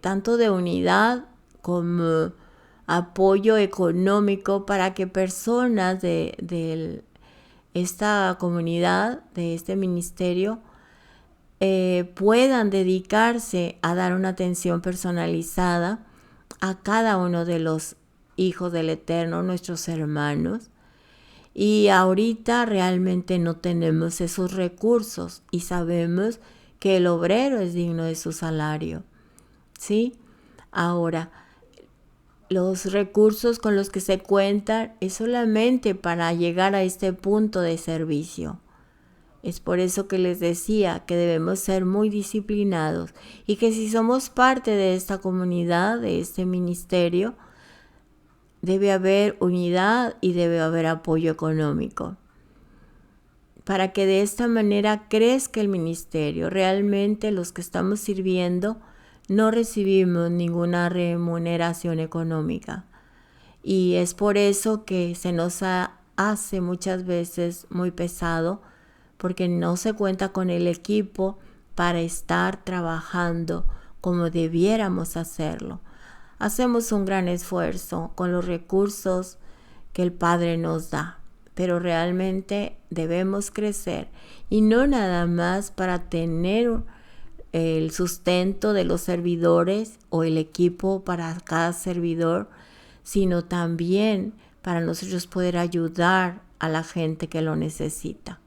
tanto de unidad como apoyo económico para que personas de esta comunidad, de este ministerio, puedan dedicarse a dar una atención personalizada a cada uno de los hijos del Eterno, nuestros hermanos. Y ahorita realmente no tenemos esos recursos y sabemos que el obrero es digno de su salario, ¿sí? Ahora, los recursos con los que se cuentan es solamente para llegar a este punto de servicio. Es por eso que les decía que debemos ser muy disciplinados y que si somos parte de esta comunidad, de este ministerio, debe haber unidad y debe haber apoyo económico para que de esta manera crezca el ministerio. Realmente los que estamos sirviendo no recibimos ninguna remuneración económica y es por eso que se nos hace muchas veces muy pesado, porque no se cuenta con el equipo para estar trabajando como debiéramos hacerlo. Hacemos un gran esfuerzo con los recursos que el Padre nos da, pero realmente debemos crecer y no nada más para tener el sustento de los servidores o el equipo para cada servidor, sino también para nosotros poder ayudar a la gente que lo necesita.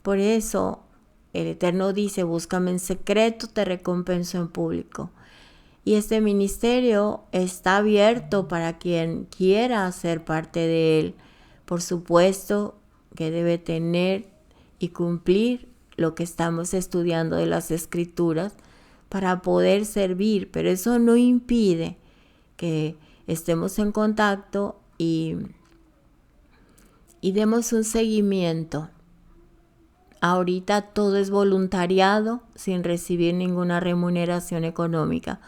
Por eso el Eterno dice: búscame en secreto, te recompenso en público. Y este ministerio está abierto para quien quiera ser parte de él. Por supuesto que debe tener y cumplir lo que estamos estudiando de las Escrituras para poder servir, pero eso no impide que estemos en contacto y demos un seguimiento. Ahorita todo es voluntariado sin recibir ninguna remuneración económica.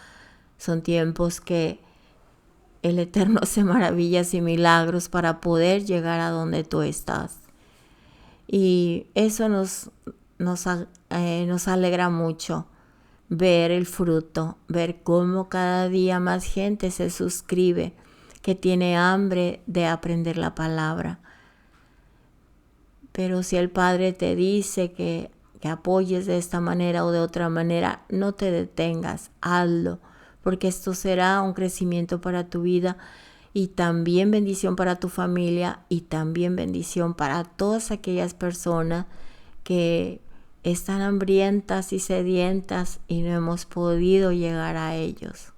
Son tiempos que el Eterno hace maravillas y milagros para poder llegar a donde tú estás. Y eso nos alegra mucho ver el fruto, ver cómo cada día más gente se suscribe, que tiene hambre de aprender la palabra. Pero si el Padre te dice que apoyes de esta manera o de otra manera, no te detengas, hazlo, porque esto será un crecimiento para tu vida y también bendición para tu familia y también bendición para todas aquellas personas que están hambrientas y sedientas y no hemos podido llegar a ellos.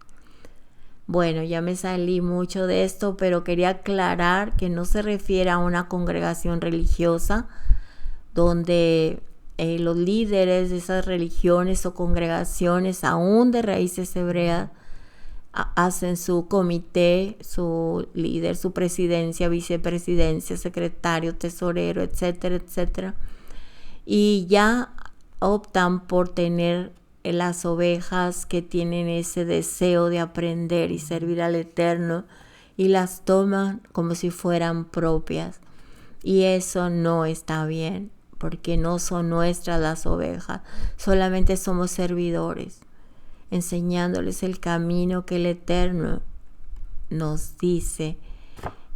Bueno, ya me salí mucho de esto, pero quería aclarar que no se refiere a una congregación religiosa donde los líderes de esas religiones o congregaciones, aún de raíces hebreas, hacen su comité, su líder, su presidencia, vicepresidencia, secretario, tesorero, etcétera, etcétera. Y ya optan por tener las ovejas que tienen ese deseo de aprender y servir al Eterno y las toman como si fueran propias. Y eso no está bien, porque no son nuestras las ovejas, solamente somos servidores, enseñándoles el camino que el Eterno nos dice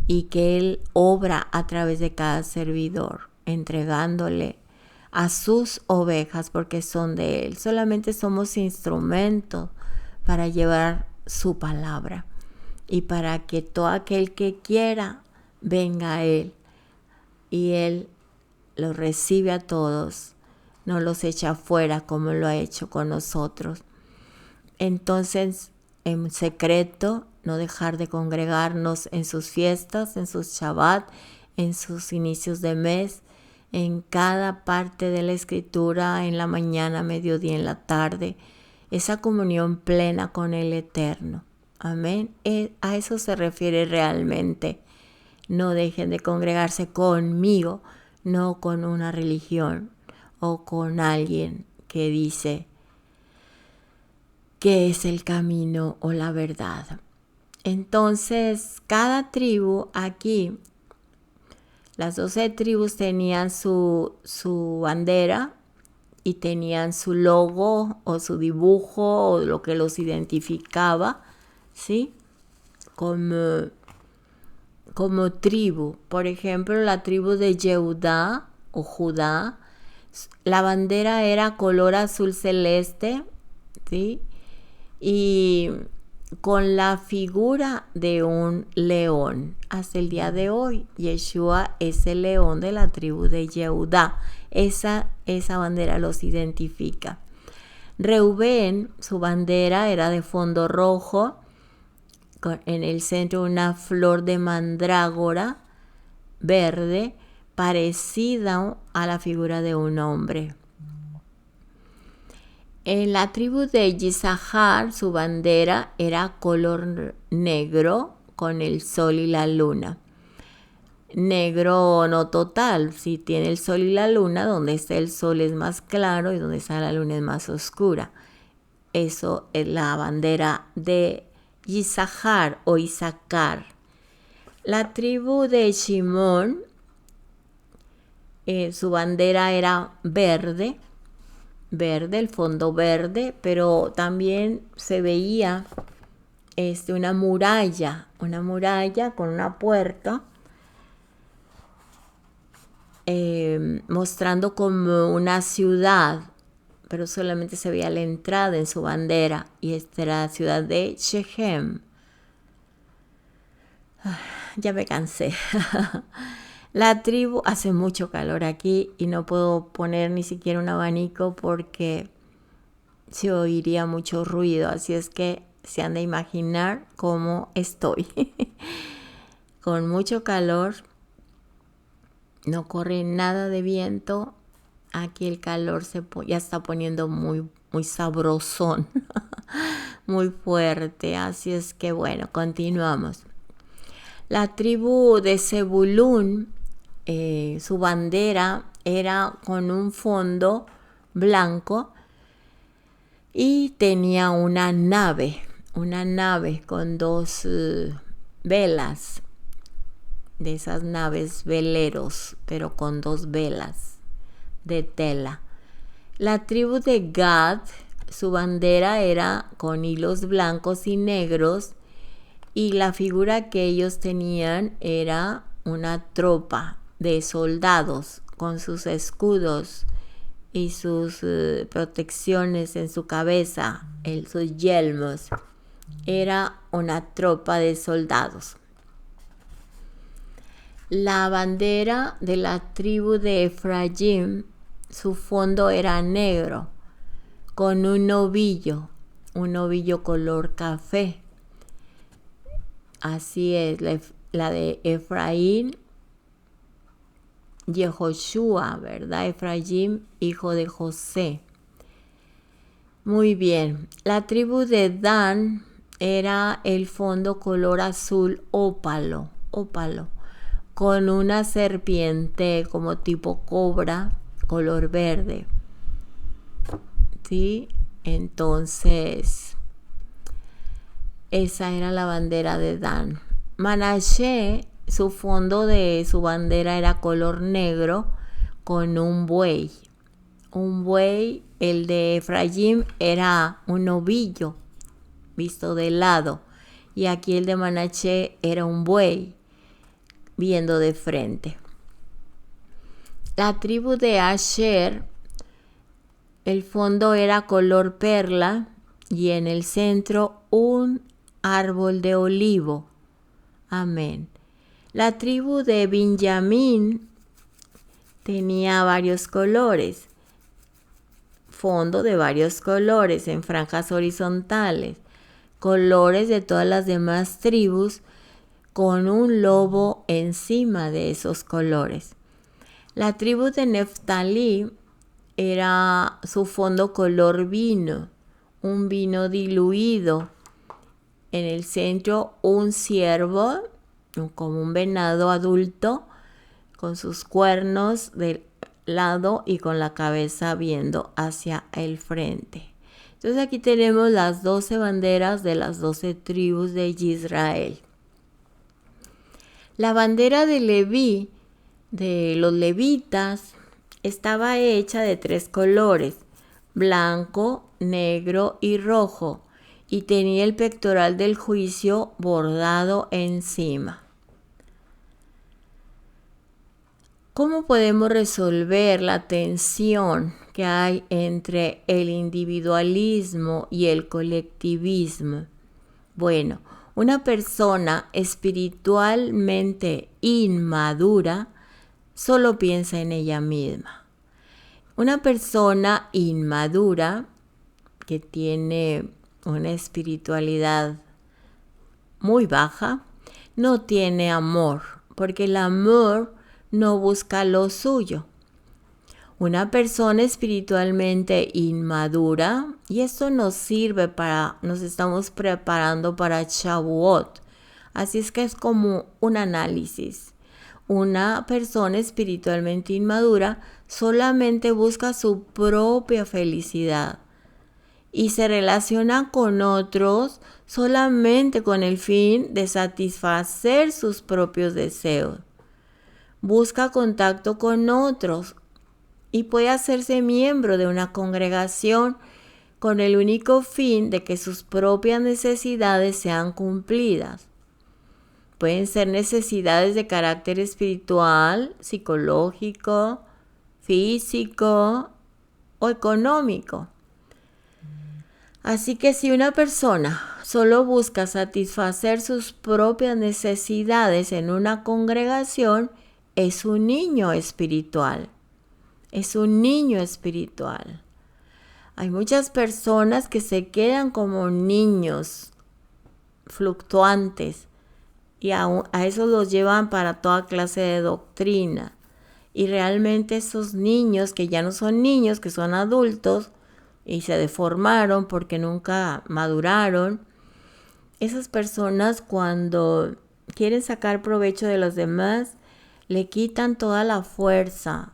y que Él obra a través de cada servidor, entregándole a sus ovejas porque son de Él. Solamente somos instrumentos para llevar su palabra y para que todo aquel que quiera venga a Él y Él los recibe a todos, no los echa fuera como lo ha hecho con nosotros. Entonces, en secreto, no dejar de congregarnos en sus fiestas, en sus Shabbat, en sus inicios de mes, en cada parte de la Escritura, en la mañana, mediodía, en la tarde, esa comunión plena con el Eterno. Amén. A eso se refiere realmente no dejen de congregarse conmigo, no con una religión o con alguien que dice que es el camino o la verdad. Entonces, cada tribu aquí, las 12 tribus tenían su bandera y tenían su logo o su dibujo o lo que los identificaba, ¿sí? Como tribu. Por ejemplo, la tribu de Yehudá o Judá, la bandera era color azul celeste, ¿sí? Y con la figura de un león. Hasta el día de hoy, Yeshua es el león de la tribu de Yehudá. Esa bandera los identifica. Reubén, su bandera era de fondo rojo, en el centro una flor de mandrágora verde parecida a la figura de un hombre. En la tribu de Yisahar, su bandera era color negro con el sol y la luna. Negro no total, si tiene el sol y la luna, donde está el sol es más claro y donde está la luna es más oscura. Eso es la bandera de Yisahar o Isaacar. La tribu de Shimón, su bandera era verde, el fondo verde, pero también se veía una muralla con una puerta mostrando como una ciudad, pero solamente se veía la entrada en su bandera, y esta era la ciudad de Shechem. Ya me cansé. La tribu, hace mucho calor aquí y no puedo poner ni siquiera un abanico porque se oiría mucho ruido, así es que se han de imaginar cómo estoy. Con mucho calor, no corre nada de viento, aquí el calor ya está poniendo muy, muy sabrosón, muy fuerte, así es que bueno, continuamos. La tribu de Zebulún, su bandera era con un fondo blanco y tenía una nave con 2 velas, de esas naves veleros, pero con 2 velas de tela. La tribu de Gad, su bandera era con hilos blancos y negros, y la figura que ellos tenían era una tropa de soldados con sus escudos y sus protecciones en su cabeza, sus yelmos. Era una tropa de soldados. La bandera de la tribu de Efraín, su fondo era negro, con un ovillo color café. Así es, la de Efraín, Yehoshua, ¿verdad? Efraín, hijo de José. Muy bien. La tribu de Dan era el fondo color azul ópalo, con una serpiente como tipo cobra, color verde. ¿Sí? Entonces, esa era la bandera de Dan. Manashe, su fondo de su bandera era color negro con un buey. El de Efraín era un novillo visto de lado, y aquí el de Manashe era un buey viendo de frente. La tribu de Asher, el fondo era color perla y en el centro un árbol de olivo. Amén. La tribu de Benjamín tenía varios colores, fondo de varios colores en franjas horizontales, colores de todas las demás tribus con un lobo encima de esos colores. La tribu de Neftalí era su fondo color vino, un vino diluido. En el centro un ciervo, como un venado adulto, con sus cuernos de lado y con la cabeza viendo hacia el frente. Entonces aquí tenemos las 12 banderas de las 12 tribus de Israel. La bandera de Leví, de los levitas, estaba hecha de 3 colores, blanco, negro y rojo, y tenía el pectoral del juicio bordado encima. ¿Cómo podemos resolver la tensión que hay entre el individualismo y el colectivismo? Bueno, una persona espiritualmente inmadura solo piensa en ella misma. Una persona inmadura que tiene una espiritualidad muy baja no tiene amor, porque el amor no busca lo suyo. Una persona espiritualmente inmadura, y esto nos sirve nos estamos preparando para Shavuot, así es que es como un análisis. Una persona espiritualmente inmadura solamente busca su propia felicidad y se relaciona con otros solamente con el fin de satisfacer sus propios deseos. Busca contacto con otros y puede hacerse miembro de una congregación con el único fin de que sus propias necesidades sean cumplidas. Pueden ser necesidades de carácter espiritual, psicológico, físico o económico. Así que si una persona solo busca satisfacer sus propias necesidades en una congregación, es un niño espiritual. Es un niño espiritual. Hay muchas personas que se quedan como niños fluctuantes y a eso los llevan para toda clase de doctrina. Y realmente esos niños que ya no son niños, que son adultos y se deformaron porque nunca maduraron, esas personas cuando quieren sacar provecho de los demás, le quitan toda la fuerza,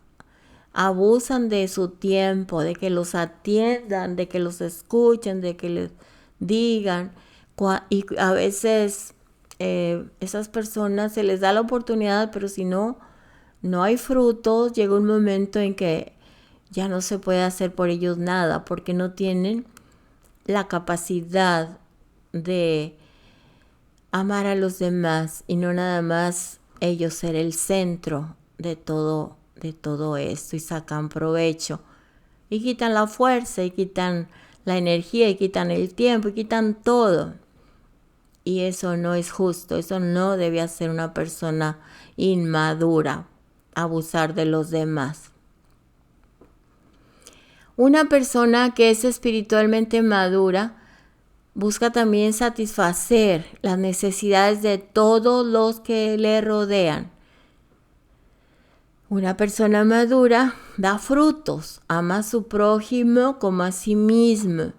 abusan de su tiempo, de que los atiendan, de que los escuchen, de que les digan. Y a veces esas personas se les da la oportunidad, pero si no hay frutos, llega un momento en que ya no se puede hacer por ellos nada, porque no tienen la capacidad de amar a los demás y no nada más ellos ser el centro de todo esto, y sacan provecho y quitan la fuerza y quitan la energía y quitan el tiempo y quitan todo. Y eso no es justo, eso no debe hacer una persona inmadura, abusar de los demás. Una persona que es espiritualmente madura busca también satisfacer las necesidades de todos los que le rodean. Una persona madura da frutos, ama a su prójimo como a sí mismo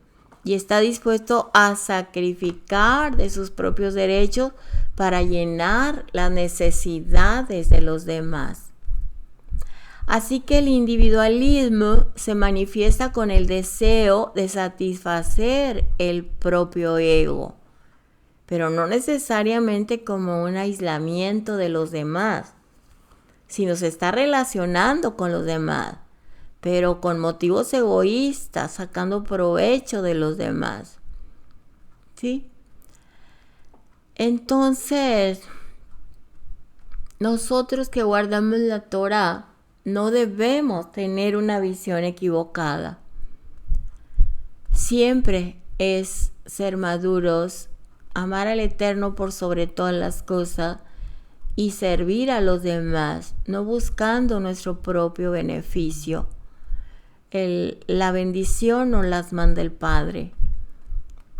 y está dispuesto a sacrificar de sus propios derechos para llenar las necesidades de los demás. Así que el individualismo se manifiesta con el deseo de satisfacer el propio ego, pero no necesariamente como un aislamiento de los demás, sino se está relacionando con los demás, pero con motivos egoístas, sacando provecho de los demás. ¿Sí? Entonces, nosotros que guardamos la Torá, no debemos tener una visión equivocada. Siempre es ser maduros, amar al Eterno por sobre todas las cosas y servir a los demás, no buscando nuestro propio beneficio. La bendición nos las manda el Padre.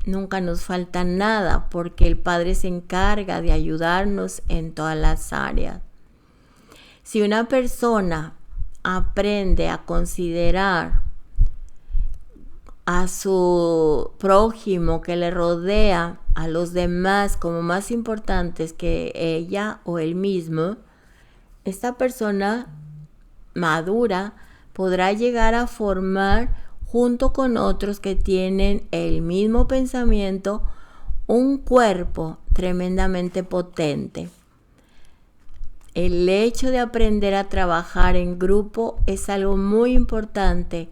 Nunca nos falta nada porque el Padre se encarga de ayudarnos en todas las áreas. Si una persona aprende a considerar a su prójimo que le rodea, a los demás como más importantes que ella o él mismo, esta persona madura podrá llegar a formar, junto con otros que tienen el mismo pensamiento, un cuerpo tremendamente potente. El hecho de aprender a trabajar en grupo es algo muy importante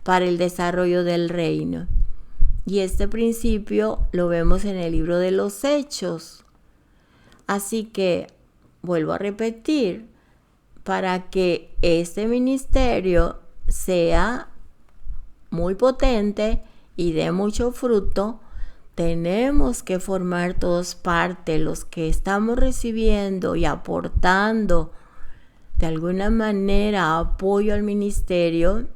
para el desarrollo del reino. Y este principio lo vemos en el libro de los Hechos. Así que, vuelvo a repetir, para que este ministerio sea muy potente y dé mucho fruto, tenemos que formar todos parte, los que estamos recibiendo y aportando de alguna manera apoyo al ministerio,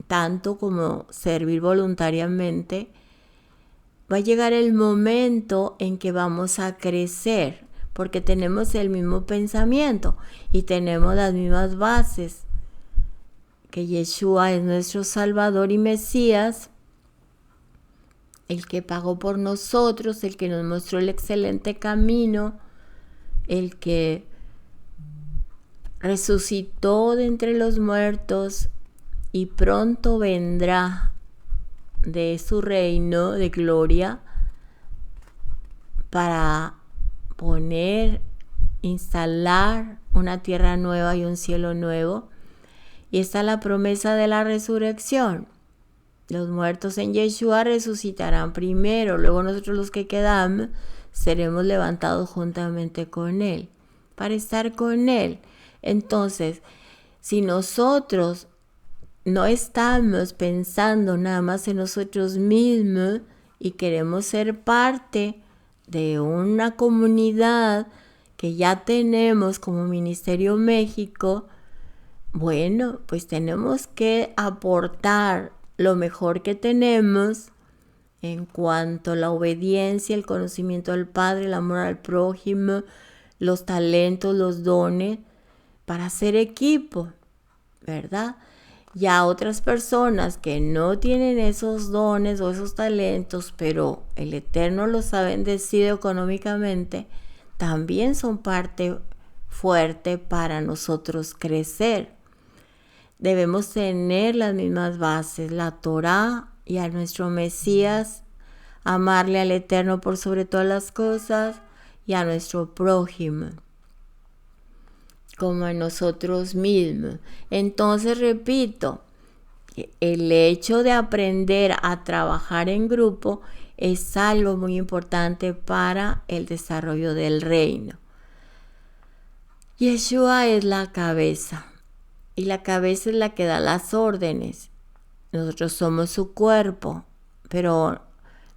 tanto como servir voluntariamente. Va a llegar el momento en que vamos a crecer, porque tenemos el mismo pensamiento y tenemos las mismas bases, que Yeshua es nuestro Salvador y Mesías, el que pagó por nosotros, el que nos mostró el excelente camino, el que resucitó de entre los muertos y pronto vendrá de su reino de gloria para instalar una tierra nueva y un cielo nuevo. Y está la promesa de la resurrección. Los muertos en Yeshua resucitarán primero, luego nosotros los que quedamos seremos levantados juntamente con Él, para estar con Él. Entonces, si nosotros no estamos pensando nada más en nosotros mismos y queremos ser parte de una comunidad que ya tenemos como Ministerio México, bueno, pues tenemos que aportar lo mejor que tenemos en cuanto a la obediencia, el conocimiento del Padre, el amor al prójimo, los talentos, los dones, para hacer equipo, ¿verdad? Ya otras personas que no tienen esos dones o esos talentos, pero el Eterno los ha bendecido económicamente, también son parte fuerte para nosotros crecer. Debemos tener las mismas bases, la Torá y a nuestro Mesías, amarle al Eterno por sobre todas las cosas y a nuestro prójimo como a nosotros mismos. Entonces, repito, el hecho de aprender a trabajar en grupo es algo muy importante para el desarrollo del reino. Yeshua es la cabeza y la cabeza es la que da las órdenes. Nosotros somos su cuerpo, pero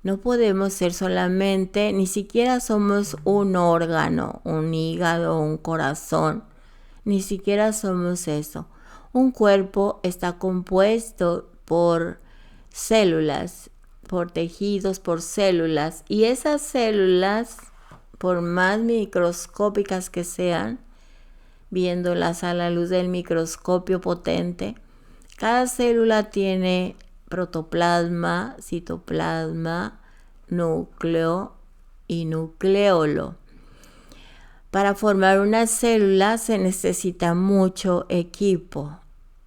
no podemos ser solamente, ni siquiera somos un órgano, un hígado, un corazón. Ni siquiera somos eso. Un cuerpo está compuesto por células, por tejidos, por células. Y esas células, por más microscópicas que sean, viéndolas a la luz del microscopio potente, cada célula tiene protoplasma, citoplasma, núcleo y nucleolo. Para formar una célula se necesita mucho equipo,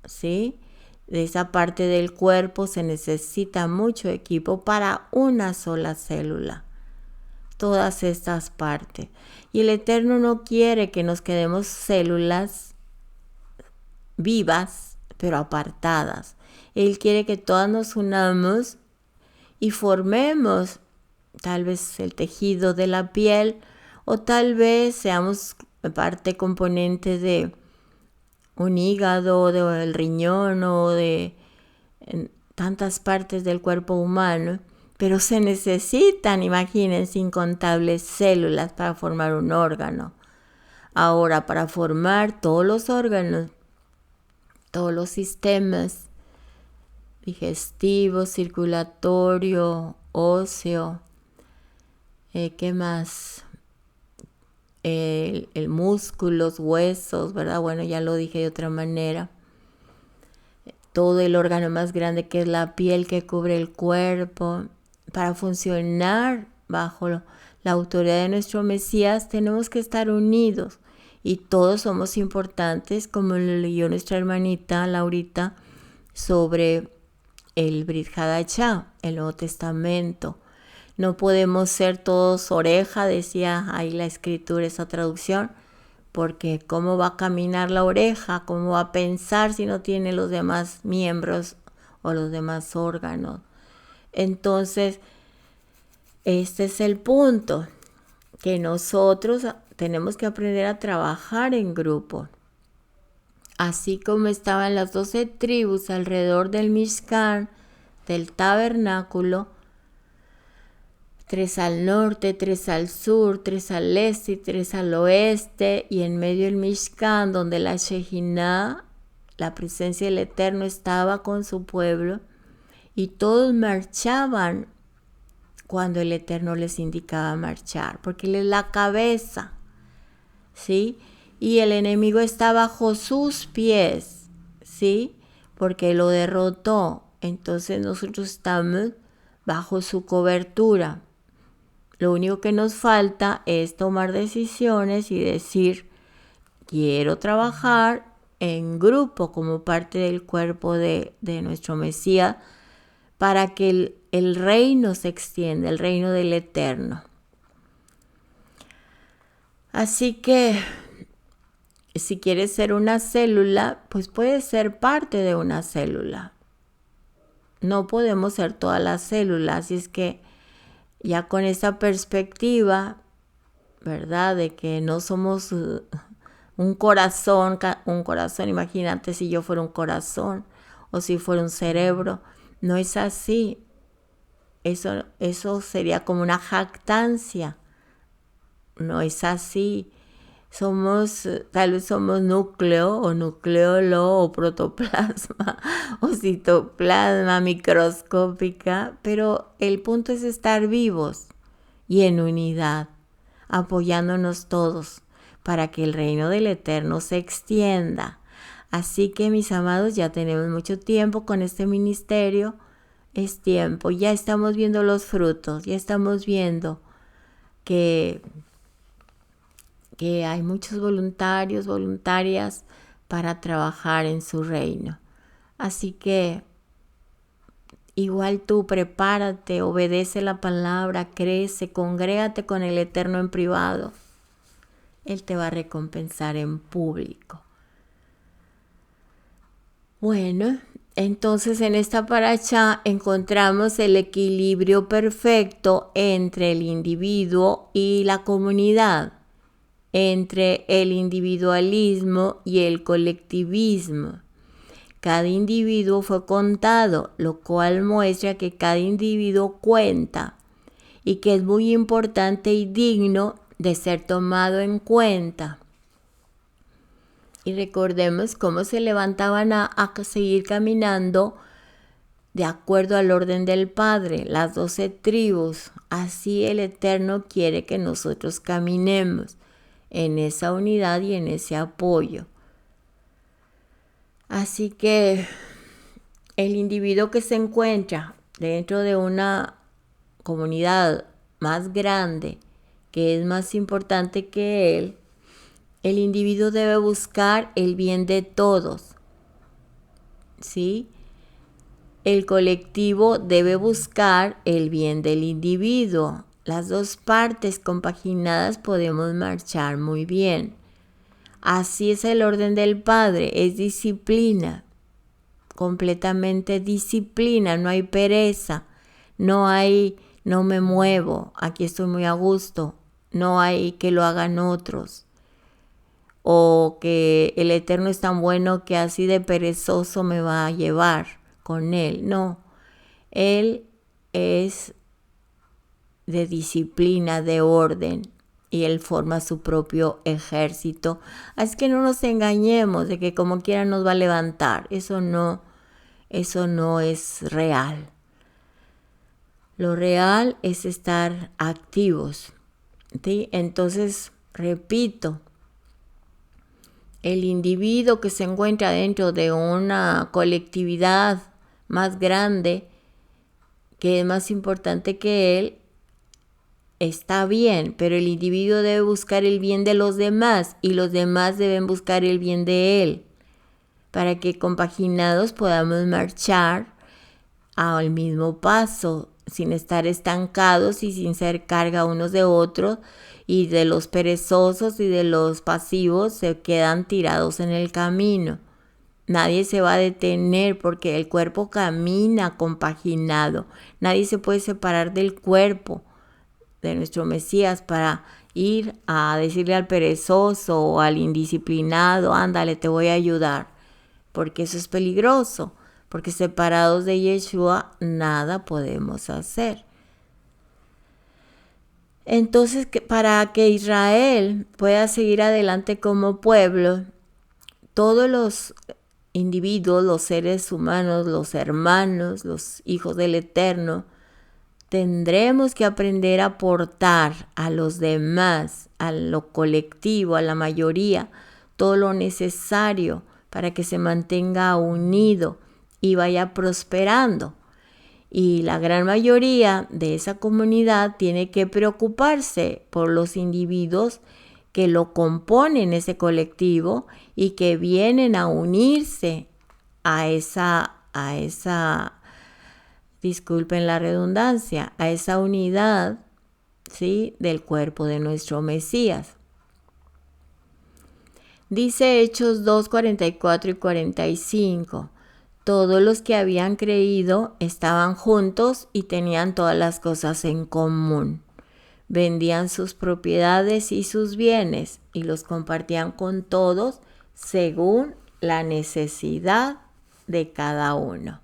¿sí? De esa parte del cuerpo se necesita mucho equipo para una sola célula. Todas estas partes. Y el Eterno no quiere que nos quedemos células vivas, pero apartadas. Él quiere que todas nos unamos y formemos tal vez el tejido de la piel, o tal vez seamos parte componente de un hígado, del riñón o de tantas partes del cuerpo humano. Pero se necesitan, imagínense, incontables células para formar un órgano. Ahora, para formar todos los órganos, todos los sistemas digestivo, circulatorio, óseo, ¿qué más? El músculos, huesos, ¿verdad? Bueno, ya lo dije de otra manera. todo el órgano más grande que es la piel que cubre el cuerpo. Para funcionar bajo la autoridad de nuestro Mesías tenemos que estar unidos y todos somos importantes, como lo leyó nuestra hermanita Laurita sobre el Brit Hadashah, el Nuevo Testamento. No podemos ser todos oreja, decía ahí la escritura, esa traducción, porque ¿cómo va a caminar la oreja? ¿Cómo va a pensar si no tiene los demás miembros o los demás órganos? Entonces, este es el punto, que nosotros tenemos que aprender a trabajar en grupo. Así como estaban las 12 tribus alrededor del Mishkan, del tabernáculo, 3 al norte, 3 al sur, 3 al este y 3 al oeste, y en medio del Mishkan, donde la Shejinah, la presencia del Eterno, estaba con su pueblo, y todos marchaban cuando el Eterno les indicaba marchar, porque Él es la cabeza, ¿sí? Y el enemigo está bajo sus pies, ¿sí? Porque lo derrotó. Entonces nosotros estamos bajo su cobertura. Lo único que nos falta es tomar decisiones y decir, quiero trabajar en grupo como parte del cuerpo de nuestro Mesías para que el reino se extienda, el reino del Eterno. Así que si quieres ser una célula, pues puedes ser parte de una célula. No podemos ser todas las células, así es que ya con esa perspectiva, ¿verdad? De que no somos un corazón, imagínate si yo fuera un corazón o si fuera un cerebro. No es así. Eso sería como una jactancia. No es así. Tal vez somos núcleo o nucleolo o protoplasma o citoplasma microscópica, pero el punto es estar vivos y en unidad, apoyándonos todos para que el reino del Eterno se extienda. Así que, mis amados, ya tenemos mucho tiempo con este ministerio. Es tiempo, ya estamos viendo los frutos, ya estamos viendo que hay muchos voluntarios, voluntarias para trabajar en su reino. Así que igual tú prepárate, obedece la palabra, crece, congrégate con el Eterno en privado. Él te va a recompensar en público. Bueno, entonces en esta parashá encontramos el equilibrio perfecto entre el individuo y la comunidad, entre el individualismo y el colectivismo. Cada individuo fue contado, lo cual muestra que cada individuo cuenta y que es muy importante y digno de ser tomado en cuenta. Y recordemos cómo se levantaban a seguir caminando de acuerdo al orden del Padre, las 12 tribus. Así el Eterno quiere que nosotros caminemos en esa unidad y en ese apoyo. Así que el individuo que se encuentra dentro de una comunidad más grande, que es más importante que él, el individuo debe buscar el bien de todos, ¿sí? El colectivo debe buscar el bien del individuo. Las dos partes compaginadas podemos marchar muy bien. Así es el orden del Padre, es disciplina, completamente disciplina, no hay pereza, no me muevo, aquí estoy muy a gusto, no hay que lo hagan otros, o que el Eterno es tan bueno que así de perezoso me va a llevar con Él. No, Él es de disciplina, de orden, y Él forma su propio ejército. Así que no nos engañemos de que como quiera nos va a levantar. Eso no es real. Lo real es estar activos, ¿sí? Entonces, repito, el individuo que se encuentra dentro de una colectividad más grande, que es más importante que él, está bien, pero el individuo debe buscar el bien de los demás y los demás deben buscar el bien de él, para que compaginados podamos marchar al mismo paso, sin estar estancados y sin ser carga unos de otros, y de los perezosos y de los pasivos se quedan tirados en el camino. Nadie se va a detener porque el cuerpo camina compaginado. Nadie se puede separar del cuerpo de nuestro Mesías para ir a decirle al perezoso o al indisciplinado, ándale, te voy a ayudar, porque eso es peligroso, porque separados de Yeshua nada podemos hacer. Entonces, para que Israel pueda seguir adelante como pueblo, todos los individuos, los seres humanos, los hermanos, los hijos del Eterno, tendremos que aprender a aportar a los demás, a lo colectivo, a la mayoría, todo lo necesario para que se mantenga unido y vaya prosperando. Y la gran mayoría de esa comunidad tiene que preocuparse por los individuos que lo componen ese colectivo y que vienen a unirse a esa, disculpen la redundancia, a esa unidad, ¿sí?, del cuerpo de nuestro Mesías. Dice Hechos 2, 44 y 45. Todos los que habían creído estaban juntos y tenían todas las cosas en común. Vendían sus propiedades y sus bienes y los compartían con todos según la necesidad de cada uno.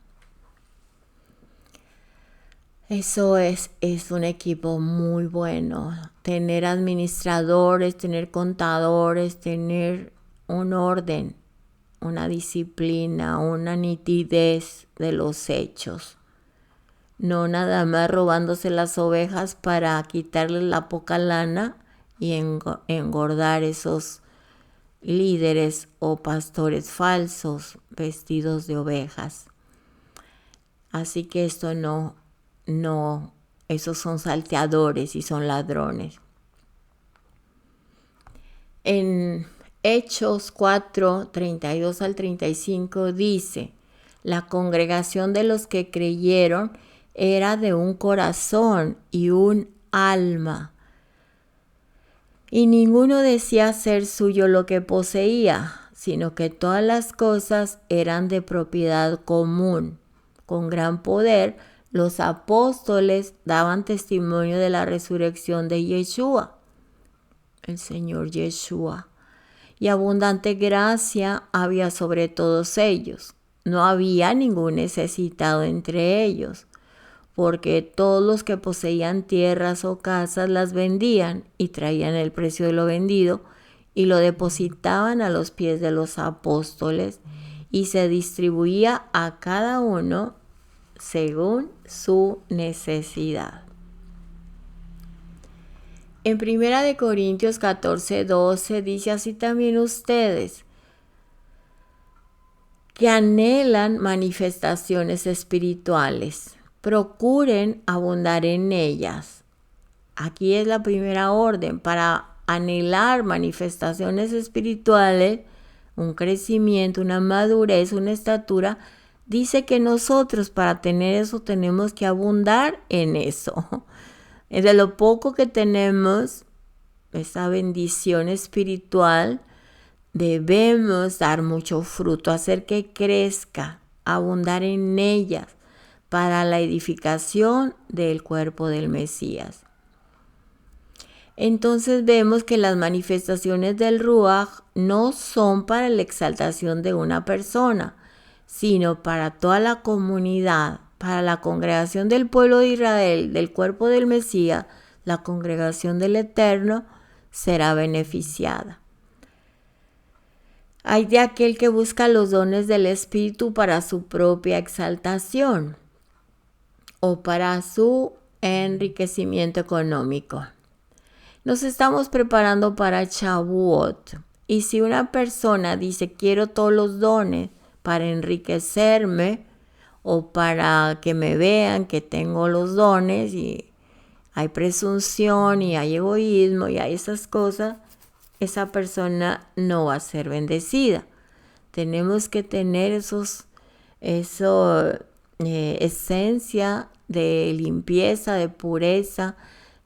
Eso es un equipo muy bueno. Tener administradores, tener contadores, tener un orden, una disciplina, una nitidez de los hechos. No nada más robándose las ovejas para quitarles la poca lana y engordar esos líderes o pastores falsos vestidos de ovejas. Así que esto no, esos son salteadores y son ladrones. En Hechos 4, 32 al 35 dice: la congregación de los que creyeron era de un corazón y un alma, y ninguno decía ser suyo lo que poseía, sino que todas las cosas eran de propiedad común. Con gran poder, los apóstoles daban testimonio de la resurrección de Yeshua, el Señor Yeshua, y abundante gracia había sobre todos ellos. No había ningún necesitado entre ellos, porque todos los que poseían tierras o casas las vendían y traían el precio de lo vendido y lo depositaban a los pies de los apóstoles, y se distribuía a cada uno según su necesidad. En 1 Corintios 14, 12 dice: así también ustedes, que anhelan manifestaciones espirituales, procuren abundar en ellas. Aquí es la primera orden. Para anhelar manifestaciones espirituales, un crecimiento, una madurez, una estatura, dice que nosotros para tener eso tenemos que abundar en eso. De lo poco que tenemos, esa bendición espiritual, debemos dar mucho fruto, hacer que crezca, abundar en ellas para la edificación del cuerpo del Mesías. Entonces vemos que las manifestaciones del Ruaj no son para la exaltación de una persona, sino para toda la comunidad, para la congregación del pueblo de Israel, del cuerpo del Mesías. La congregación del Eterno será beneficiada. Hay de aquel que busca los dones del Espíritu para su propia exaltación o para su enriquecimiento económico. Nos estamos preparando para Shavuot. Y si una persona dice quiero todos los dones para enriquecerme o para que me vean que tengo los dones, y hay presunción y hay egoísmo y hay esas cosas, esa persona no va a ser bendecida. Tenemos que tener esencia de limpieza, de pureza,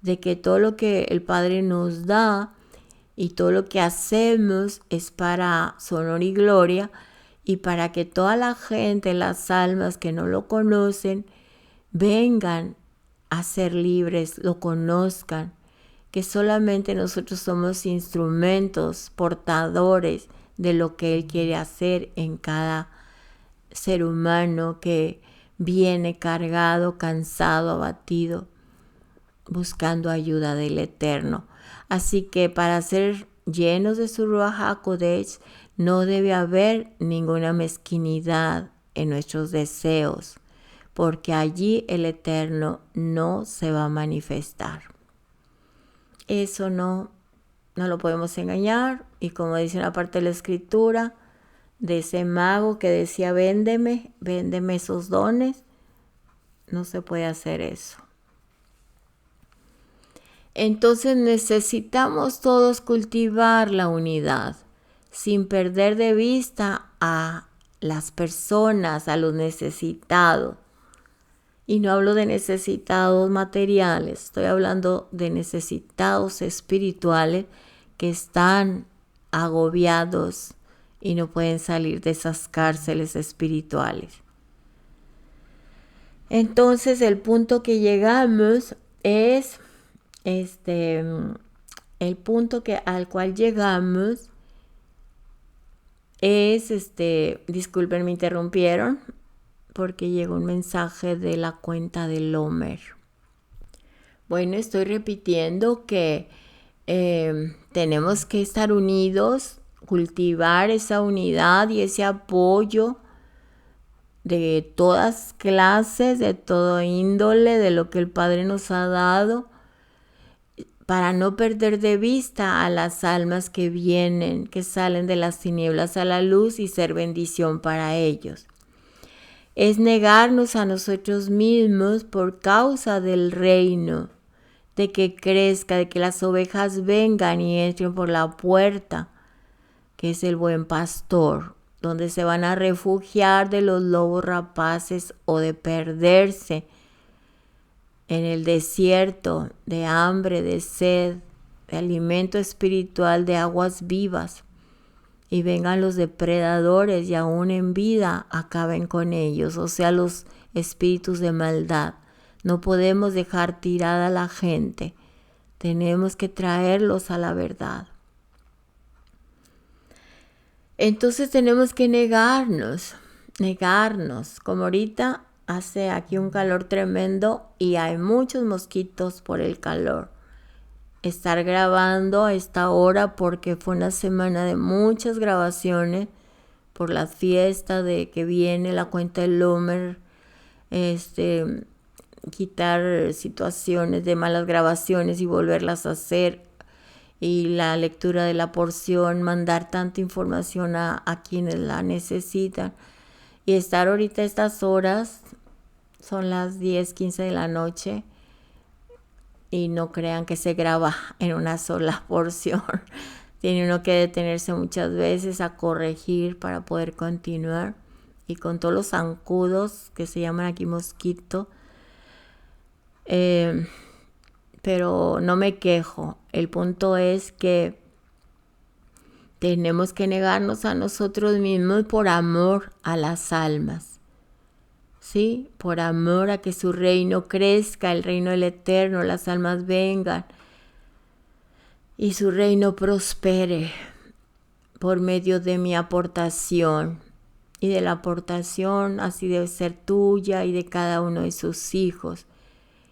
de que todo lo que el Padre nos da y todo lo que hacemos es para su honor y gloria, y para que toda la gente, las almas que no lo conocen, vengan a ser libres, lo conozcan, que solamente nosotros somos instrumentos, portadores de lo que Él quiere hacer en cada ser humano que viene cargado, cansado, abatido, buscando ayuda del Eterno. Así que para ser llenos de su Ruach HaKodesh no debe haber ninguna mezquinidad en nuestros deseos, porque allí el Eterno no se va a manifestar. Eso no lo podemos engañar, y como dice una parte de la Escritura, de ese mago que decía véndeme esos dones, no se puede hacer eso. Entonces necesitamos todos cultivar la unidad, sin perder de vista a las personas, a los necesitados. Y no hablo de necesitados materiales, estoy hablando de necesitados espirituales que están agobiados y no pueden salir de esas cárceles espirituales. Entonces el punto que llegamos es, el punto al cual llegamos es, disculpen, me interrumpieron porque llegó un mensaje de la cuenta de Lomer. Bueno, estoy repitiendo que tenemos que estar unidos, cultivar esa unidad y ese apoyo de todas clases, de todo índole, de lo que el Padre nos ha dado, para no perder de vista a las almas que vienen, que salen de las tinieblas a la luz, y ser bendición para ellos. Es negarnos a nosotros mismos por causa del reino, de que crezca, de que las ovejas vengan y entren por la puerta, que es el buen pastor, donde se van a refugiar de los lobos rapaces o de perderse en el desierto de hambre, de sed, de alimento espiritual, de aguas vivas. Y vengan los depredadores y aún en vida acaben con ellos, o sea, los espíritus de maldad. No podemos dejar tirada a la gente, tenemos que traerlos a la verdad. Entonces tenemos que negarnos, como ahorita hace aquí un calor tremendo y hay muchos mosquitos por el calor. Estar grabando a esta hora porque fue una semana de muchas grabaciones por la fiesta de que viene la cuenta del Lomer, quitar situaciones de malas grabaciones y volverlas a hacer, y la lectura de la porción, mandar tanta información a quienes la necesitan, y estar ahorita estas horas, son las 10:15 de la noche, y no crean que se graba en una sola porción. Tiene uno que detenerse muchas veces a corregir para poder continuar. Y con todos los zancudos que se llaman aquí mosquito. Pero no me quejo. El punto es que tenemos que negarnos a nosotros mismos por amor a las almas. ¿Sí? Por amor a que su reino crezca, el reino del Eterno, las almas vengan y su reino prospere por medio de mi aportación, y de la aportación así debe ser tuya y de cada uno de sus hijos,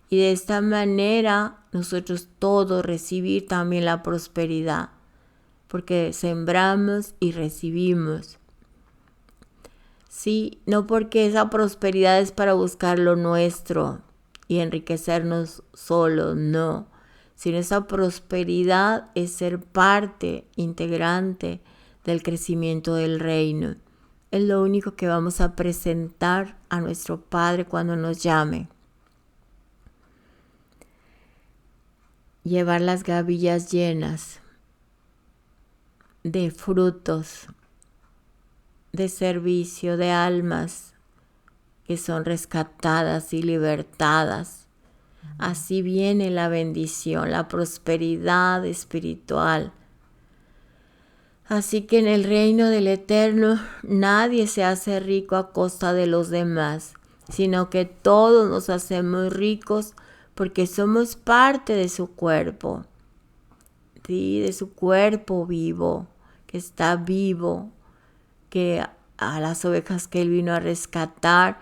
y de esta manera nosotros todos recibir también la prosperidad, porque sembramos y recibimos. Sí, no porque esa prosperidad es para buscar lo nuestro y enriquecernos solos, no, sino esa prosperidad es ser parte integrante del crecimiento del reino. Es lo único que vamos a presentar a nuestro Padre cuando nos llame. Llevar las gavillas llenas de frutos, de servicio, de almas que son rescatadas y libertadas. Así viene la bendición, la prosperidad espiritual. Así que en el reino del Eterno nadie se hace rico a costa de los demás, sino que todos nos hacemos ricos porque somos parte de su cuerpo, ¿sí? De su cuerpo vivo, que está vivo, que a las ovejas que Él vino a rescatar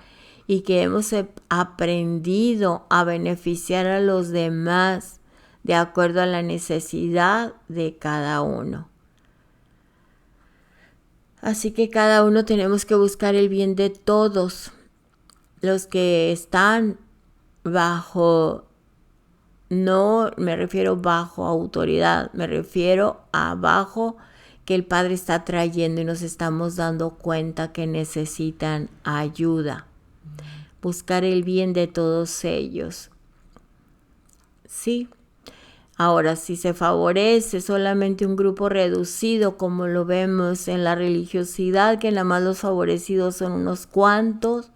y que hemos aprendido a beneficiar a los demás de acuerdo a la necesidad de cada uno. Así que cada uno tenemos que buscar el bien de todos. Los que están bajo, no me refiero bajo autoridad, me refiero a bajo que el Padre está trayendo y nos estamos dando cuenta que necesitan ayuda. Buscar el bien de todos ellos. Sí. Ahora, si se favorece solamente un grupo reducido, como lo vemos en la religiosidad, que nada más los favorecidos son unos cuantos,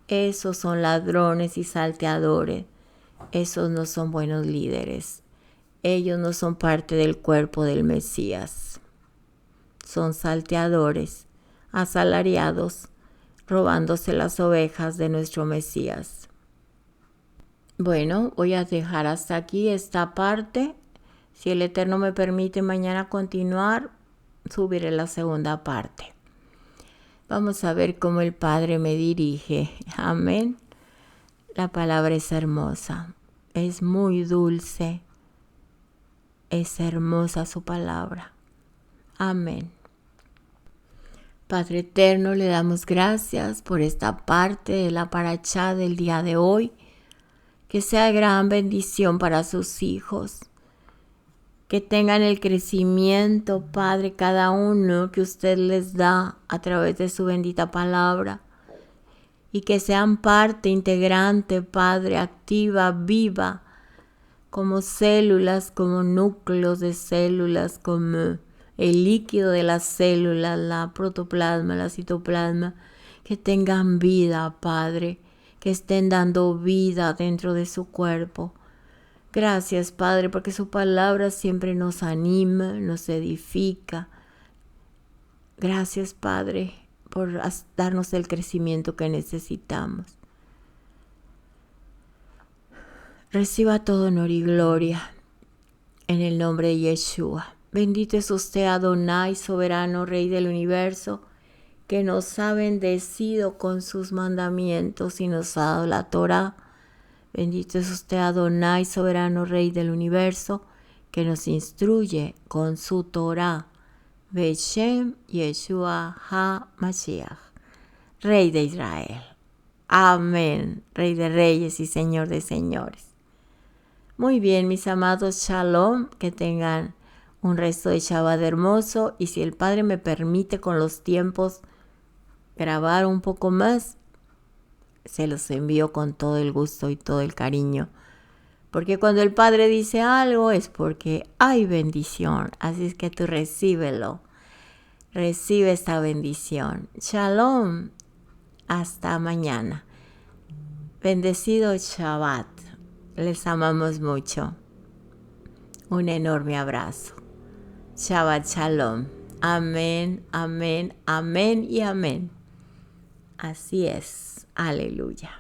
esos son ladrones y salteadores. Esos no son buenos líderes. Ellos no son parte del cuerpo del Mesías. Son salteadores, asalariados, robándose las ovejas de nuestro Mesías. Bueno, voy a dejar hasta aquí esta parte. Si el Eterno me permite mañana continuar, subiré la segunda parte. Vamos a ver cómo el Padre me dirige. Amén. La palabra es hermosa, es muy dulce, es hermosa su palabra. Amén. Padre Eterno, le damos gracias por esta parte de la parashá del día de hoy. Que sea gran bendición para sus hijos. Que tengan el crecimiento, Padre, cada uno que usted les da a través de su bendita palabra. Y que sean parte integrante, Padre, activa, viva, como células, como núcleos de células, como el líquido de las células, la protoplasma, la citoplasma. Que tengan vida, Padre. Que estén dando vida dentro de su cuerpo. Gracias, Padre, porque su palabra siempre nos anima, nos edifica. Gracias, Padre, por darnos el crecimiento que necesitamos. Reciba todo honor y gloria en el nombre de Yeshua. Bendito es usted, Adonai, soberano, Rey del universo, que nos ha bendecido con sus mandamientos y nos ha dado la Torá. Bendito es usted, Adonai, soberano Rey del universo, que nos instruye con su Torá. Beshem Yeshua HaMashiach, Rey de Israel. Amén, Rey de reyes y Señor de señores. Muy bien, mis amados, Shalom, que tengan un resto de Shabbat hermoso. Y si el Padre me permite con los tiempos grabar un poco más, se los envío con todo el gusto y todo el cariño, porque cuando el Padre dice algo es porque hay bendición. Así es que tú recíbelo, recibe esta bendición. Shalom, hasta mañana. Bendecido Shabbat, les amamos mucho. Un enorme abrazo. Shabbat Shalom. Amén, amén, amén y amén. Así es. Aleluya.